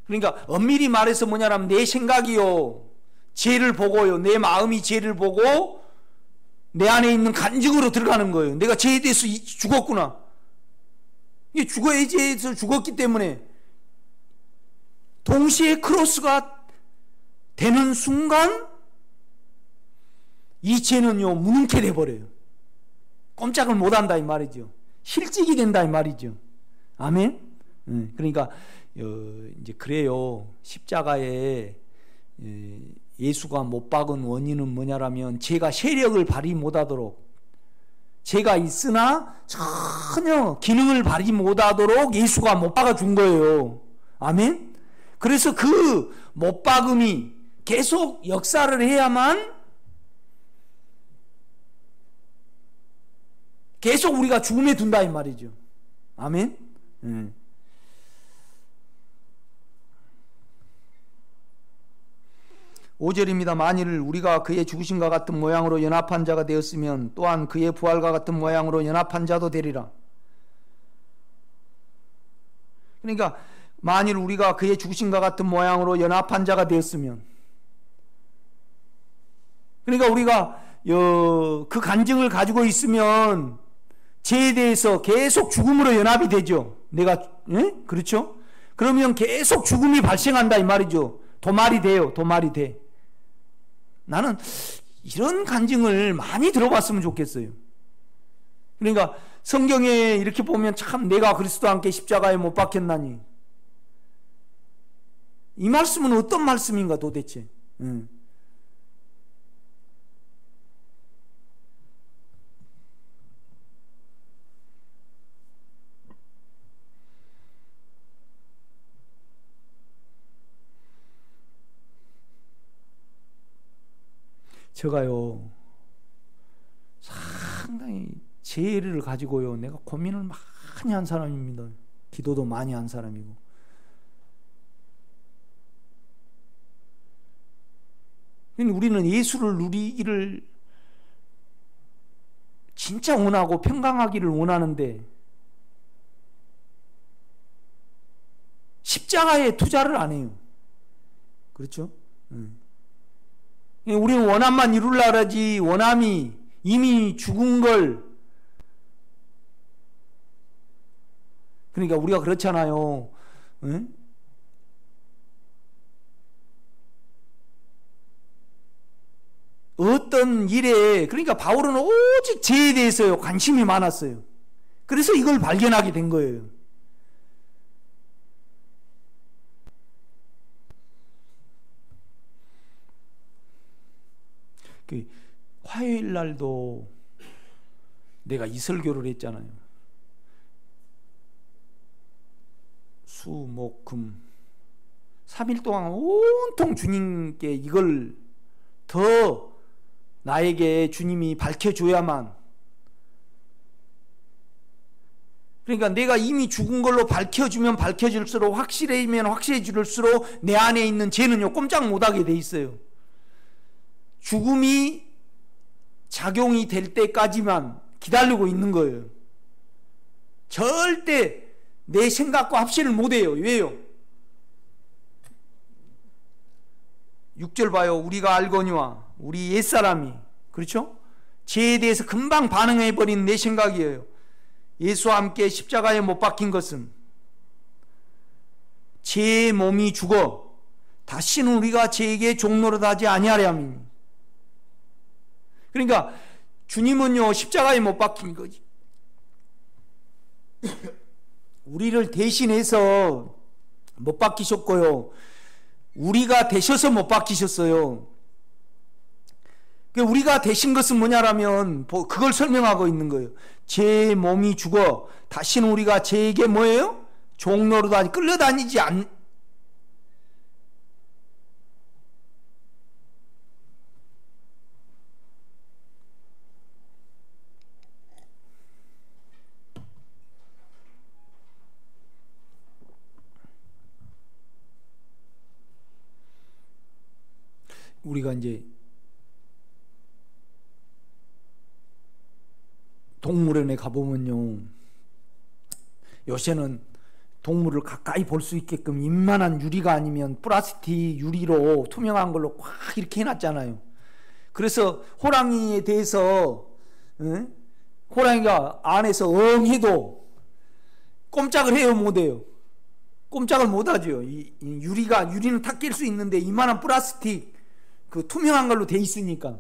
그러니까 엄밀히 말해서 뭐냐면 내 생각이요, 죄를 보고요, 내 마음이 죄를 보고 내 안에 있는 간증으로 들어가는 거예요. 내가 죄에 대해서 죽었구나. 이게 죽어야 죄에서 죽었기 때문에 동시에 크로스가 되는 순간 이 죄는요 무능케 돼버려요. 꼼짝을 못한다 이 말이죠. 실직이 된다 이 말이죠. 아멘. 그러니까 이제 그래요. 십자가에 예수가 못 박은 원인은 뭐냐라면 죄가 세력을 발휘 못하도록, 죄가 있으나 전혀 기능을 발휘 못하도록 예수가 못 박아 준 거예요. 아멘. 그래서 그 못 박음이 계속 역사를 해야만 계속 우리가 죽음에 둔다 이 말이죠. 아멘. 5절입니다. 만일 우리가 그의 죽으심과 같은 모양으로 연합한 자가 되었으면 또한 그의 부활과 같은 모양으로 연합한 자도 되리라. 그러니까 만일 우리가 그의 죽으심과 같은 모양으로 연합한 자가 되었으면, 그러니까 우리가 그 간증을 가지고 있으면 죄에 대해서 계속 죽음으로 연합이 되죠. 그렇죠? 그러면 계속 죽음이 발생한다 이 말이죠. 도말이 돼요. 도말이 돼. 나는 이런 간증을 많이 들어봤으면 좋겠어요. 그러니까 성경에 이렇게 보면 참 내가 그리스도와 함께 십자가에 못 박혔나니, 이 말씀은 어떤 말씀인가 도대체. 제가요 상당히 죄를 가지고요 내가 고민을 많이 한 사람입니다. 기도도 많이 한 사람이고. 우리는 예수를 누리기를 진짜 원하고 평강하기를 원하는데 십자가에 투자를 안 해요. 그렇죠? 우리는 원함만 이루려고 그러지 원함이 이미 죽은 걸, 그러니까 우리가 그렇잖아요. 어떤 일에, 그러니까 바울은 오직 죄에 대해서 관심이 많았어요. 그래서 이걸 발견하게 된 거예요. 화요일 날도 내가 이설교를 했잖아요. 수, 목, 금 3일 동안 온통 주님께 이걸 더 나에게 주님이 밝혀줘야만, 그러니까 내가 이미 죽은 걸로 밝혀주면 밝혀질수록, 확실해지면 확실해질수록 내 안에 있는 죄는요 꼼짝 못하게 돼 있어요. 죽음이 작용이 될 때까지만 기다리고 있는 거예요. 절대 내 생각과 합신을 못해요. 왜요? 6절 봐요. 우리가 알거니와 우리 옛사람이, 그렇죠? 죄에 대해서 금방 반응해버린 내 생각이에요. 예수와 함께 십자가에 못 박힌 것은 죄의 몸이 죽어 다시는 우리가 죄에게 종노릇하지 아니하려 함이니. 그러니까 주님은요 십자가에 못 박힌 거지. 우리를 대신해서 못 박히셨고요, 우리가 되셔서 못 박히셨어요. 우리가 되신 것은 뭐냐라면 그걸 설명하고 있는 거예요. 제 몸이 죽어 다시는 우리가 죄에게 뭐예요? 종노릇하지, 끌려다니지 않. 우리가 이제 동물원에 가보면요, 요새는 동물을 가까이 볼 수 있게끔 이만한 유리가 아니면 플라스틱 유리로 투명한 걸로 꽉 이렇게 해놨잖아요. 그래서 호랑이에 대해서 호랑이가 안에서 해도 꼼짝을 해요, 못해요? 꼼짝을 못하죠. 유리는 탁 낄 수 있는데 이만한 플라스틱 그 투명한 걸로 돼 있으니까.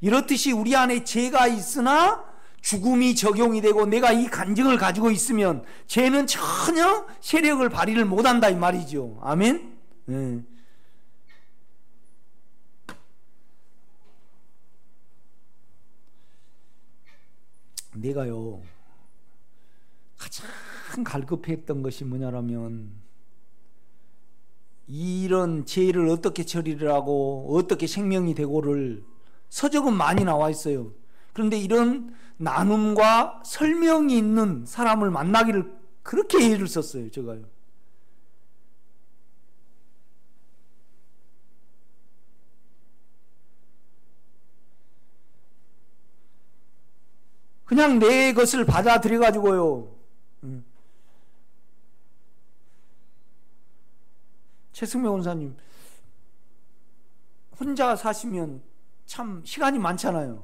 이렇듯이 우리 안에 죄가 있으나 죽음이 적용이 되고 내가 이 간증을 가지고 있으면 죄는 전혀 세력을 발휘를 못한다 이 말이죠. 아멘. 내가요 가장 갈급했던 것이 뭐냐라면, 이런 죄를 어떻게 처리를 하고 어떻게 생명이 되고를 서적은 많이 나와 있어요. 그런데 이런 나눔과 설명이 있는 사람을 만나기를 그렇게 애를 썼어요, 제가요. 그냥 내 것을 받아들여 가지고요. 최승명 원사님 혼자 사시면 참 시간이 많잖아요.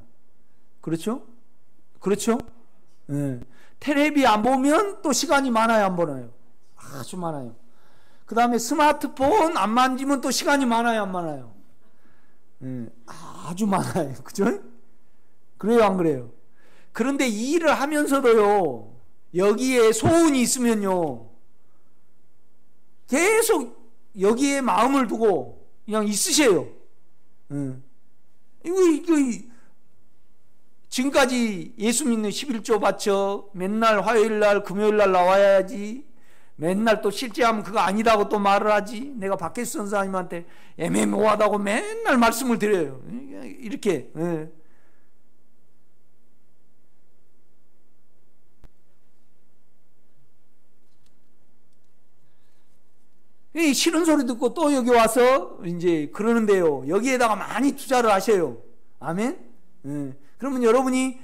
그렇죠? 그렇죠? 네. 텔레비 안 보면 또 시간이 많아요, 안 보나요? 아주 많아요. 그 다음에 스마트폰 안 만지면 또 시간이 많아요, 안 많아요? 네. 아주 많아요. 그죠? 그래요, 안 그래요? 그런데 이 일을 하면서도요, 여기에 소원이 있으면요, 계속 여기에 마음을 두고 그냥 있으세요. 이거 지금까지 예수 믿는 11조 바쳐 맨날 화요일날 금요일날 나와야지, 맨날 또 실제하면 그거 아니다고 또 말을 하지, 내가 박혜수 선사님한테 애매모호하다고 맨날 말씀을 드려요. 이렇게. 싫은 소리 듣고 또 여기 와서 이제 그러는데요, 여기에다가 많이 투자를 하셔요. 아멘. 그러면 여러분이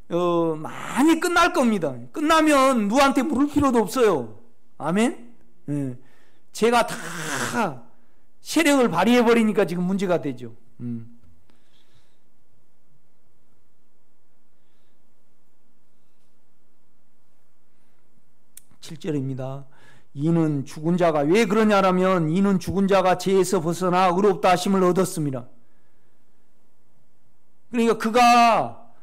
많이 끝날 겁니다. 끝나면 누구한테 물을 필요도 없어요. 아멘? 예. 제가 다 세력을 발휘해버리니까 지금 문제가 되죠. 7절입니다. 이는 죽은 자가, 왜 그러냐라면 이는 죽은 자가 죄에서 벗어나 의롭다 하심을 얻었습니다. 그러니까 그가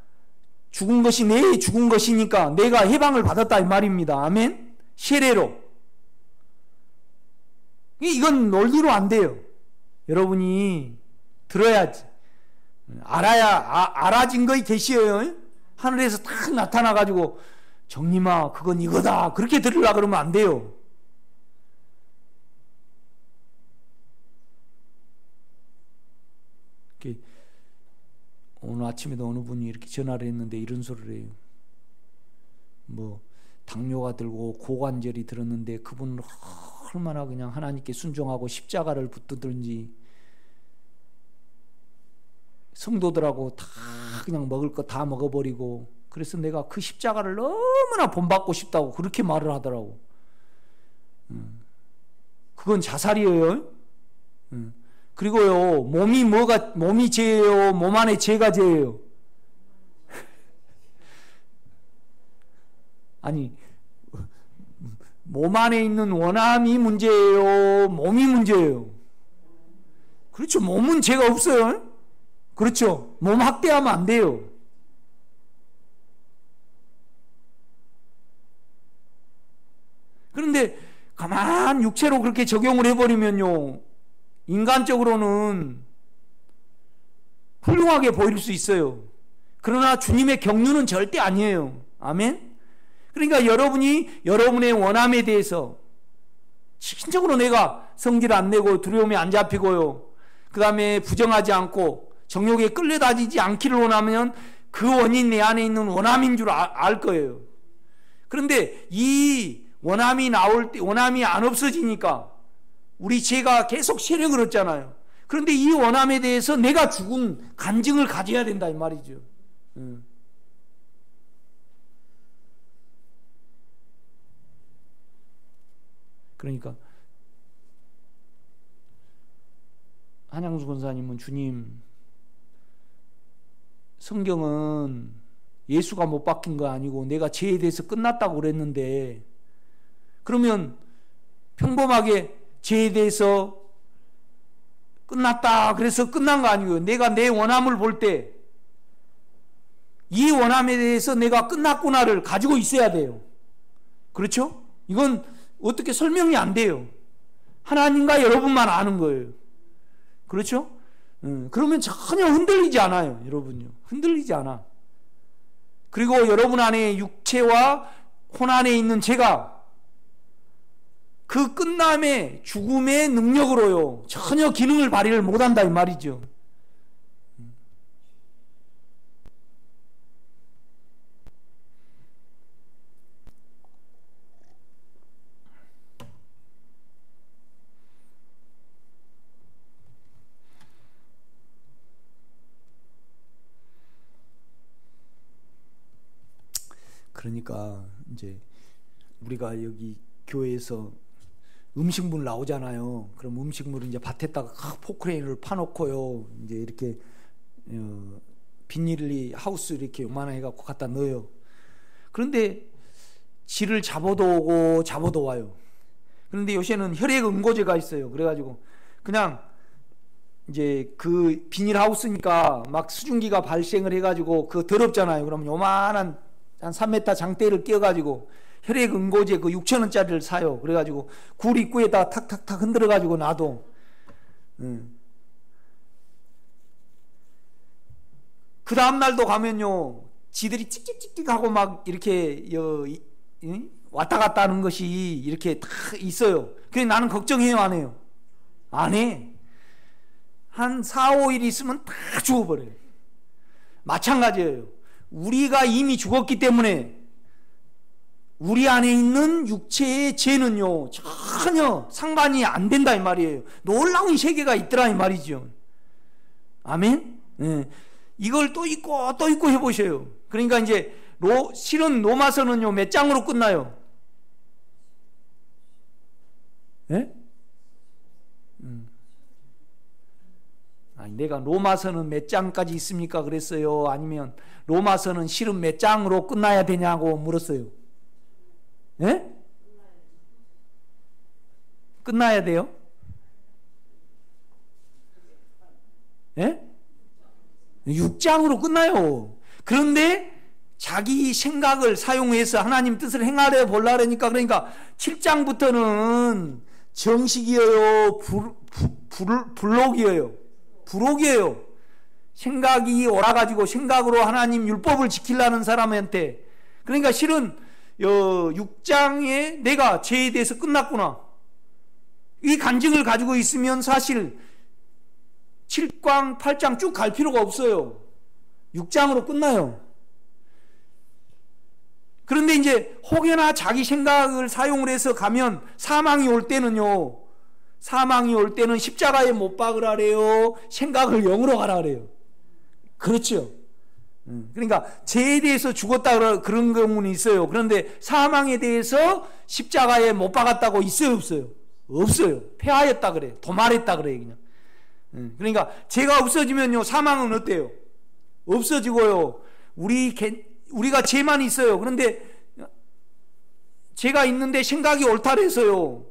죽은 것이 내 죽은 것이니까 내가 해방을 받았다 이 말입니다. 아멘? 세례로. 이건 논리로 안 돼요. 여러분이 들어야지. 알아진 거이 계시어요. 하늘에서 딱 나타나가지고 정님아 그건 이거다 그렇게 들으려고 그러면 안 돼요. 오늘 아침에도 어느 분이 이렇게 전화를 했는데 이런 소리를 해요. 뭐 당뇨가 들고 고관절이 들었는데 그분은 얼마나 그냥 하나님께 순종하고 십자가를 붙들든지 성도들하고 다 그냥 먹을 거 다 먹어버리고, 그래서 내가 그 십자가를 너무나 본받고 싶다고 그렇게 말을 하더라고. 그건 자살이에요. 그리고요, 몸이 죄예요? 몸 안에 죄가 죄예요? 아니, 몸 안에 있는 원함이 문제예요? 몸이 문제예요? 그렇죠. 몸은 죄가 없어요. 그렇죠. 몸 학대하면 안 돼요. 그런데 가만 육체로 그렇게 적용을 해버리면요, 인간적으로는 훌륭하게 보일 수 있어요. 그러나 주님의 경륜은 절대 아니에요. 아멘? 그러니까 여러분이 여러분의 원함에 대해서 신적으로 내가 성질 안 내고 두려움에 안 잡히고요, 그 다음에 부정하지 않고 정욕에 끌려다니지 않기를 원하면 그 원인 내 안에 있는 원함인 줄 알 거예요. 그런데 이 원함이 나올 때 원함이 안 없어지니까 우리 죄가 계속 세력을 얻잖아요. 그런데 이 원함에 대해서 내가 죽은 간증을 가져야 된다 이 말이죠. 그러니까 한양수 권사님은 주님, 성경은 예수가 못 박힌 거 아니고 내가 죄에 대해서 끝났다고 그랬는데, 그러면 평범하게 죄에 대해서 끝났다 그래서 끝난 거 아니고요. 내가 내 원함을 볼 때 이 원함에 대해서 내가 끝났구나를 가지고 있어야 돼요. 그렇죠? 이건 어떻게 설명이 안 돼요. 하나님과 여러분만 아는 거예요. 그렇죠? 그러면 전혀 흔들리지 않아요. 여러분요. 흔들리지 않아. 그리고 여러분 안에 육체와 혼 안에 있는 죄가 그 끝남의 죽음의 능력으로요 전혀 기능을 발휘를 못한다 이 말이죠. 그러니까 이제 우리가 여기 교회에서 음식물 나오잖아요. 그럼 음식물을 이제 밭에다가 포크레인을 파놓고요, 이제 이렇게 비닐리 하우스 이렇게 요만한 해갖고 갖다 넣어요. 그런데 쥐를 잡아도 오고 잡아도 와요. 그런데 요새는 혈액 응고제가 있어요. 그래가지고 그냥 이제 그 비닐 하우스니까 막 수증기가 발생을 해가지고 그 더럽잖아요. 그러면 요만한 한 3m 장대를 끼워가지고 혈액 응고제 그 6,000원짜리를 사요. 그래가지고 굴 입구에다 탁탁탁 흔들어가지고 놔둬. 그 다음날도 가면요, 지들이 찍찍찍찍 하고 막 이렇게 왔다 갔다 하는 것이 이렇게 다 있어요. 그래서 나는 걱정해요, 안 해요? 안 해. 한 4, 5일 있으면 다 죽어버려요. 마찬가지예요. 우리가 이미 죽었기 때문에 우리 안에 있는 육체의 죄는요 전혀 상관이 안 된다 이 말이에요. 놀라운 세계가 있더라 이 말이죠. 아멘. 이걸 또 잊고 또 잊고 해보셔요. 그러니까 이제 실은 로마서는요 몇 장으로 끝나요? 예? 아니, 내가 로마서는 몇 장까지 있습니까? 그랬어요. 아니면 로마서는 실은 몇 장으로 끝나야 되냐고 물었어요. 예? 끝나야 돼요? 예? 6장으로 끝나요. 그런데 자기 생각을 사용해서 하나님 뜻을 행하려 보려니까, 그러니까 7장부터는 정식이에요? 불록이에요. 생각이 옳아가지고 생각으로 하나님 율법을 지키려는 사람한테. 그러니까 실은 6장에 내가 죄에 대해서 끝났구나, 이 간증을 가지고 있으면 사실 7장, 8장 쭉 갈 필요가 없어요. 6장으로 끝나요. 그런데 이제 혹여나 자기 생각을 사용을 해서 가면 사망이 올 때는요, 사망이 올 때는 십자가에 못 박으라래요, 생각을 영으로 가라 그래요. 그렇죠. 그러니까 죄에 대해서 죽었다 그런 경우는 있어요. 그런데 사망에 대해서 십자가에 못 박았다고 있어요, 없어요? 없어요. 패하였다 그래, 도말했다 그래 그냥. 그러니까 죄가 없어지면요 사망은 어때요? 없어지고요. 우리가 죄만 있어요. 그런데 죄가 있는데 생각이 옳다래서요,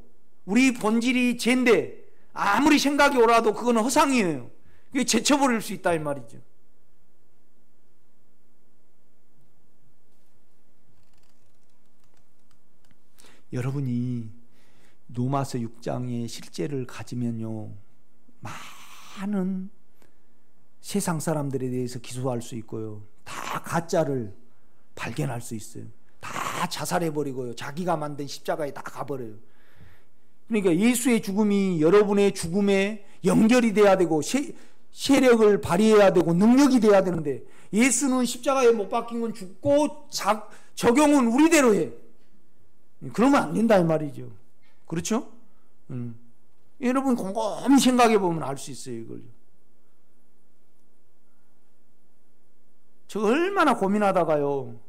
우리 본질이 죄인데 아무리 생각이 옳아도 그건 허상이에요. 그게 제쳐버릴 수 있다 이 말이죠. 여러분이 로마서 6장의 실제를 가지면요 많은 세상 사람들에 대해서 기소할 수 있고요, 다 가짜를 발견할 수 있어요. 다 자살해버리고요, 자기가 만든 십자가에 다 가버려요. 그러니까 예수의 죽음이 여러분의 죽음에 연결이 돼야 되고 세력을 발휘해야 되고 능력이 돼야 되는데, 예수는 십자가에 못 박힌 건 죽고 적용은 우리대로 해. 그러면 안 된다 이 말이죠. 그렇죠? 여러분 곰곰이 생각해 보면 알 수 있어요 이걸. 저 얼마나 고민하다가요.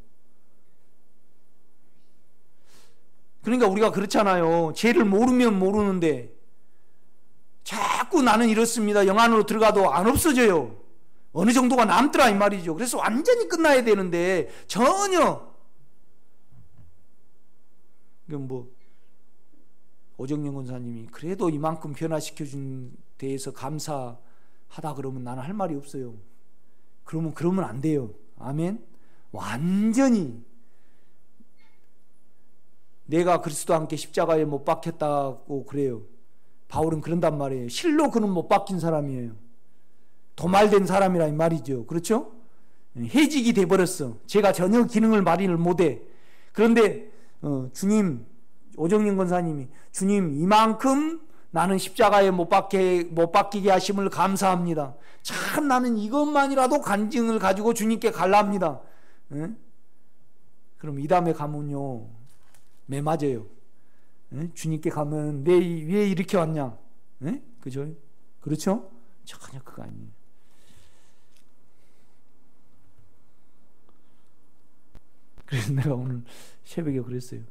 그러니까 우리가 그렇잖아요. 죄를 모르면 모르는데 자꾸 나는 이렇습니다, 영 안으로 들어가도 안 없어져요. 어느 정도가 남더라 이 말이죠. 그래서 완전히 끝나야 되는데 전혀. 뭐 오정영 권사님이 그래도 이만큼 변화시켜준 데에서 감사하다 그러면 나는 할 말이 없어요. 그러면 안 돼요. 아멘. 완전히 내가 그리스도와 함께 십자가에 못 박혔다고 그래요. 바울은 그런단 말이에요. 실로 그는 못 박힌 사람이에요. 도말된 사람이라 이 말이죠. 그렇죠? 해직이 돼버렸어. 제가 전혀 기능을 발휘를 못해. 그런데 주님, 오정영 권사님이 주님 이만큼 나는 십자가에 못 박히게 하심을 감사합니다. 참 나는 이것만이라도 간증을 가지고 주님께 갈랍니다. 그럼 이 다음에 가면요 매 맞아요. 주님께 가면 내 왜 이렇게 왔냐? 그죠? 그렇죠? 전혀 그거 아니에요. 그래서 내가 오늘 새벽에 그랬어요.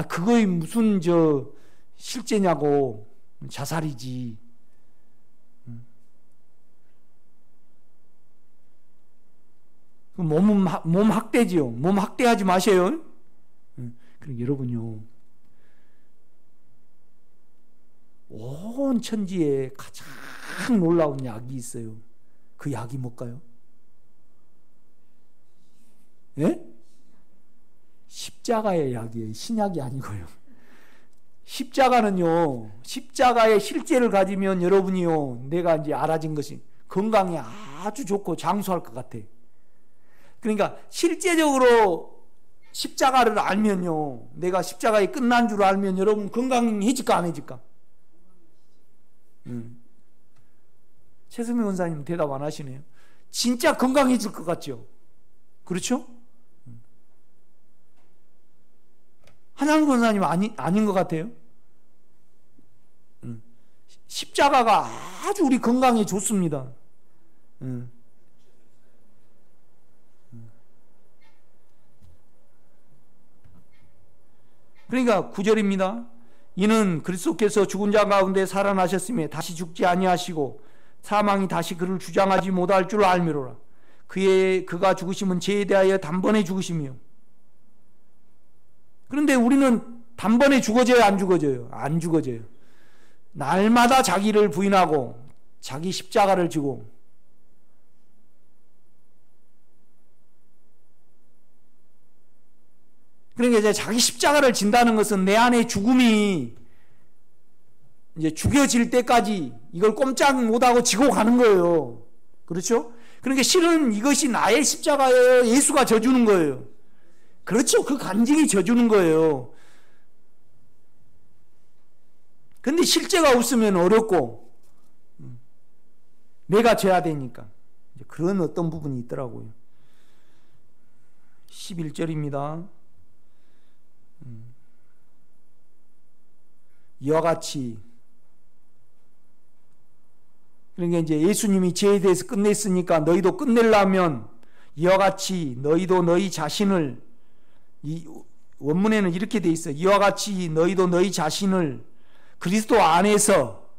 그거이 무슨 실제냐고. 자살이지. 몸 학대지요. 몸 학대하지 마세요. 그럼 여러분요, 온 천지에 가장 놀라운 약이 있어요. 그 약이 뭘까요? 예? 십자가의 약이에요. 신약이 아니고요. 십자가는요, 십자가의 실제를 가지면 여러분이요, 내가 이제 알아진 것이 건강에 아주 좋고 장수할 것 같아. 그러니까 실제적으로 십자가를 알면요, 내가 십자가에 끝난 줄 알면 여러분 건강해질까 안 해질까? 최수미 원사님 대답 안 하시네요. 진짜 건강해질 것 같죠? 그렇죠? 한양 권사님 아닌 것 같아요. 십자가가 아주 우리 건강에 좋습니다. 그러니까 9절입니다. 이는 그리스도께서 죽은 자 가운데 살아나셨으며 다시 죽지 아니하시고 사망이 다시 그를 주장하지 못할 줄 알미로라. 그가 죽으심은 죄에 대하여 단번에 죽으시며. 그런데 우리는 단번에 죽어져요, 안 죽어져요? 안 죽어져요. 날마다 자기를 부인하고 자기 십자가를 지고, 그러니까 이제 자기 십자가를 진다는 것은 내 안에 죽음이 이제 죽여질 때까지 이걸 꼼짝 못하고 지고 가는 거예요. 그렇죠? 그러니까 실은 이것이 나의 십자가예요, 예수가 져주는 거예요. 그렇죠? 그 간증이 져주는 거예요. 근데 실제가 없으면 어렵고 내가 져야 되니까 그런 어떤 부분이 있더라고요. 11절입니다. 이와 같이, 그러니까 이제 예수님이 죄에 대해서 끝냈으니까 너희도 끝내려면 이와 같이 너희도 너희 자신을, 이 원문에는 이렇게 돼 있어요. 이와 같이 너희도 너희 자신을 그리스도 안에서,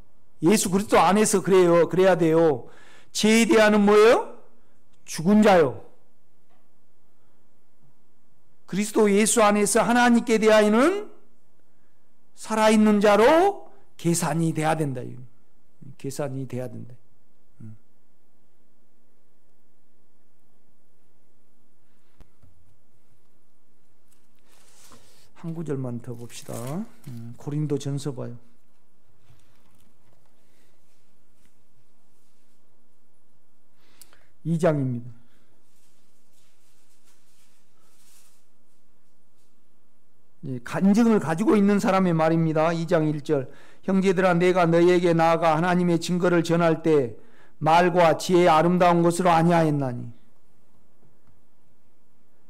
예수 그리스도 안에서 그래야 돼요. 죄에 대하는 뭐예요? 죽은 자요. 그리스도 예수 안에서 하나님께 대하여는 살아있는 자로 계산이 돼야 된다. 계산이 돼야 된다. 한 구절만 더 봅시다. 고린도 전서 봐요. 2장입니다. 간증을 가지고 있는 사람의 말입니다. 2장 1절. 형제들아, 내가 너희에게 나아가 하나님의 증거를 전할 때 말과 지혜의 아름다운 것으로 아니하였나니,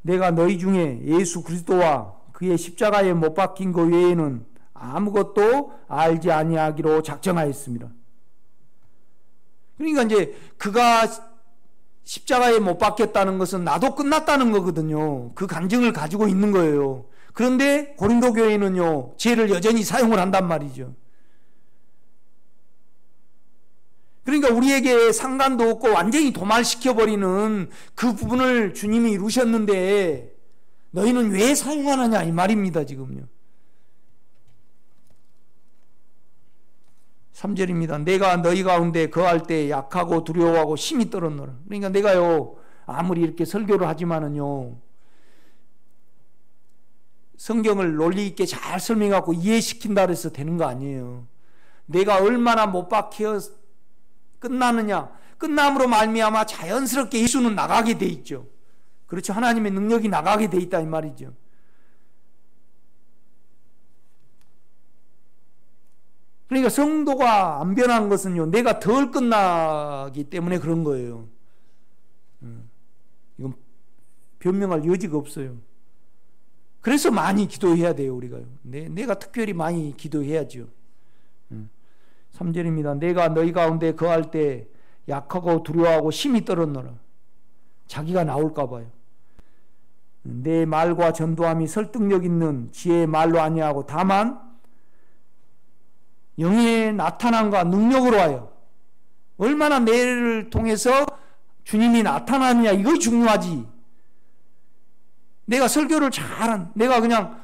내가 너희 중에 예수 그리스도와 그의 십자가에 못 박힌 것 외에는 아무것도 알지 아니하기로 작정하였습니다. 그러니까 이제 그가 십자가에 못 박혔다는 것은 나도 끝났다는 거거든요. 그 간증을 가지고 있는 거예요. 그런데 고린도 교회는요, 죄를 여전히 사용을 한단 말이죠. 그러니까 우리에게 상관도 없고 완전히 도말시켜버리는 그 부분을 주님이 이루셨는데 너희는 왜 사용하느냐 이 말입니다. 지금요. 3절입니다. 내가 너희 가운데 거할 때 약하고 두려워하고 심히 떨었노라. 그러니까 내가요, 아무리 이렇게 설교를 하지만은요, 성경을 논리 있게 잘 설명하고 이해시킨다 그래서 되는 거 아니에요. 내가 얼마나 못 박혀 끝나느냐, 끝남으로 말미암아 자연스럽게 예수는 나가게 돼 있죠. 그렇죠. 하나님의 능력이 나가게 돼 있다 이 말이죠. 그러니까 성도가 안 변한 것은요, 내가 덜 끝나기 때문에 그런 거예요. 이건 변명할 여지가 없어요. 그래서 많이 기도해야 돼요, 우리가요. 내가 특별히 많이 기도해야죠. 3절입니다. 내가 너희 가운데 거할 때 약하고 두려워하고 심히 떨었노라. 자기가 나올까 봐요. 내 말과 전도함이 설득력 있는 지혜의 말로 아니하고 다만 영의 나타남과 능력으로 하여, 얼마나 내를 통해서 주님이 나타나느냐 이거 중요하지. 내가 설교를 잘한, 내가 그냥,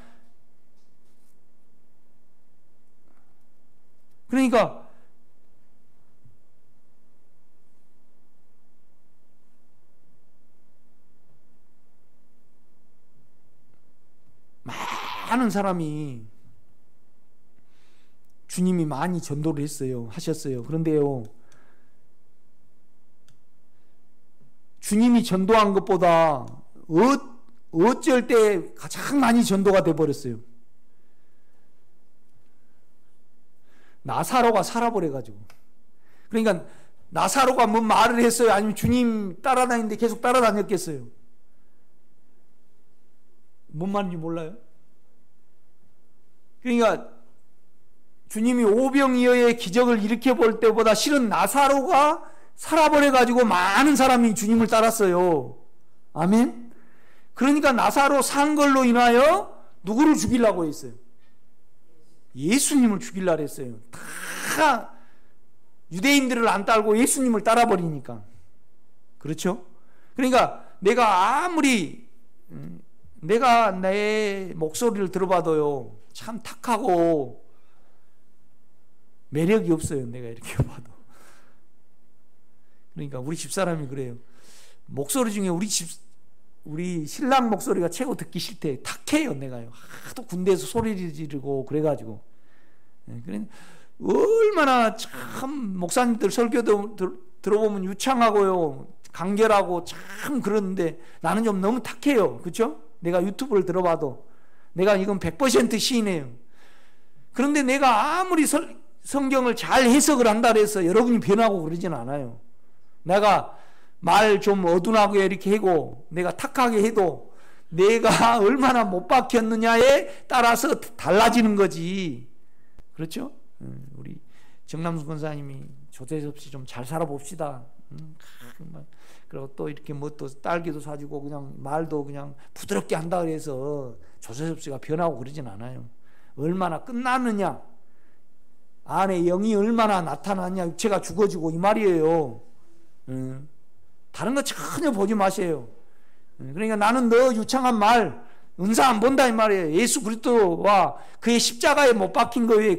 그러니까 많은 사람이 주님이 많이 전도를 하셨어요. 그런데요, 주님이 전도한 것보다 어쩔 때 가장 많이 전도가 돼버렸어요. 나사로가 살아버려가지고. 그러니까 나사로가 뭔 말을 했어요? 아니면 주님 따라다니는데 계속 따라다녔겠어요? 뭔 말인지 몰라요? 그러니까 주님이 오병이어의 기적을 일으켜 볼 때보다 실은 나사로가 살아버려가지고 많은 사람이 주님을 따랐어요. 아멘? 그러니까 나사로 산 걸로 인하여 누구를 죽이려고 했어요? 예수님을 죽이려고 했어요. 다 유대인들을 안 따르고 예수님을 따라버리니까. 그렇죠? 그러니까 내가 아무리 내가 내 목소리를 들어봐도요, 참 탁하고 매력이 없어요. 내가 이렇게 봐도. 그러니까 우리 집사람이 그래요. 목소리 중에 우리 신랑 목소리가 최고 듣기 싫대. 탁해요. 내가요. 하도 군대에서 소리를 지르고 그래가지고. 그래 얼마나 참 목사님들 설교도 들어보면 유창하고요, 간결하고 참 그러는데 나는 좀 너무 탁해요. 그렇죠? 내가 유튜브를 들어봐도 내가 이건 100% 시인이에요. 그런데 내가 아무리 성경을 잘 해석을 한다 해서 여러분이 변하고 그러진 않아요. 내가 말 좀 어둔하게 이렇게 하고 내가 탁하게 해도 내가 얼마나 못 박혔느냐에 따라서 달라지는 거지. 그렇죠? 우리 정남수 권사님이 조대섭 씨 좀 잘 살아봅시다. 그리고 또 이렇게 뭐 또 딸기도 사주고 그냥 말도 그냥 부드럽게 한다 그래서 조대섭 씨가 변하고 그러진 않아요. 얼마나 끝났느냐, 안에 영이 얼마나 나타나냐, 육체가 죽어지고 이 말이에요. 다른 거 전혀 보지 마세요. 그러니까 나는 너 유창한 말 은사 안 본다 이 말이에요. 예수 그리스도와 그의 십자가에 못 박힌 거에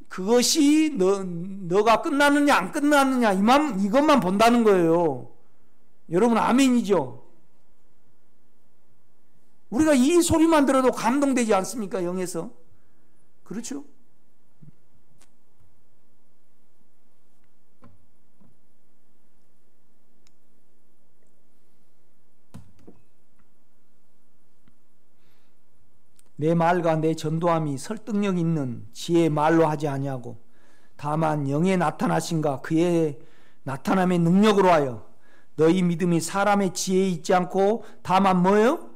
그것이 너가 끝났느냐 안 끝났느냐 이것만 본다는 거예요. 여러분 아멘이죠? 우리가 이 소리만 들어도 감동되지 않습니까? 영에서. 그렇죠? 내 말과 내 전도함이 설득력 있는 지혜의 말로 하지 아니하고 다만 영의 나타나심과 그의 나타남의 능력으로 하여 너희 믿음이 사람의 지혜에 있지 않고 다만 뭐예요?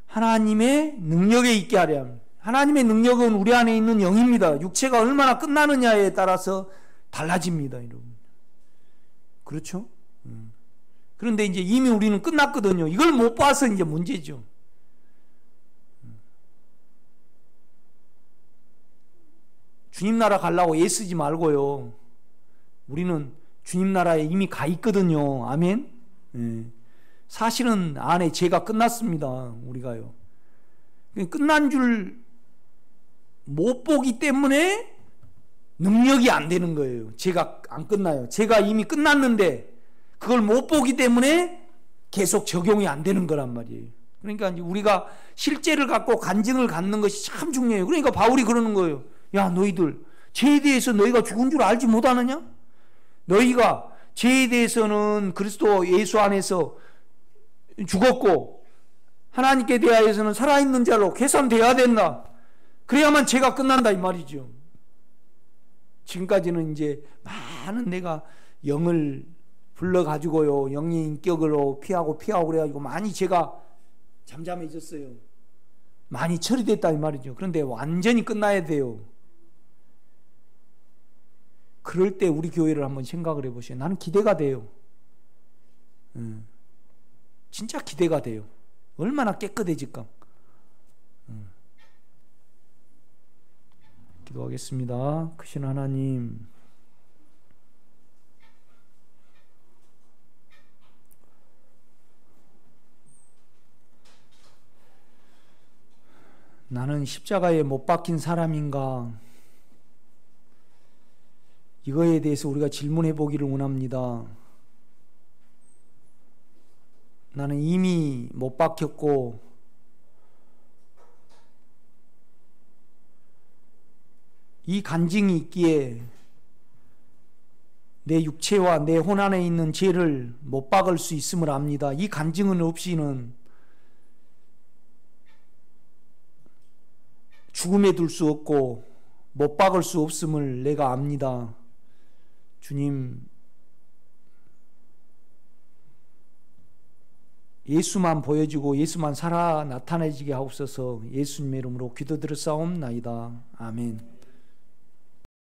하나님의 능력에 있게 하려 합니다. 하나님의 능력은 우리 안에 있는 영입니다. 육체가 얼마나 끝나느냐에 따라서 달라집니다, 여러분. 그렇죠? 그런데 이제 이미 우리는 끝났거든요. 이걸 못 봐서 이제 문제죠. 주님 나라 가려고 애쓰지 말고요. 우리는 주님 나라에 이미 가 있거든요. 아멘. 사실은 안에 죄가 끝났습니다. 우리가요. 끝난 줄 못 보기 때문에 능력이 안 되는 거예요. 죄가 안 끝나요. 죄가 이미 끝났는데 그걸 못 보기 때문에 계속 적용이 안 되는 거란 말이에요. 그러니까 이제 우리가 실제를 갖고 간증을 갖는 것이 참 중요해요. 그러니까 바울이 그러는 거예요. 야, 너희들 죄에 대해서 너희가 죽은 줄 알지 못하느냐? 너희가 죄에 대해서는 그리스도 예수 안에서 죽었고 하나님께 대하여서는 살아있는 자로 계산되어야 된다. 그래야만 죄가 끝난다 이 말이죠. 지금까지는 이제 많은 내가 영을 불러가지고요, 영의 인격으로 피하고 그래가지고 많이 죄가 잠잠해졌어요. 많이 처리됐다 이 말이죠. 그런데 완전히 끝나야 돼요. 그럴 때 우리 교회를 한번 생각을 해보세요. 나는 기대가 돼요. 진짜 기대가 돼요. 얼마나 깨끗해질까. 기도하겠습니다. 크신 하나님, 나는 십자가에 못 박힌 사람인가? 이거에 대해서 우리가 질문해 보기를 원합니다. 나는 이미 못 박혔고 이 간증이 있기에 내 육체와 내 혼 안에 있는 죄를 못 박을 수 있음을 압니다. 이 간증은 없이는 죽음에 둘 수 없고 못 박을 수 없음을 내가 압니다. 주님, 예수만 보여지고 예수만 살아 나타내지게 하옵소서. 예수님의 이름으로 기도드렸사옵나이다. 아멘.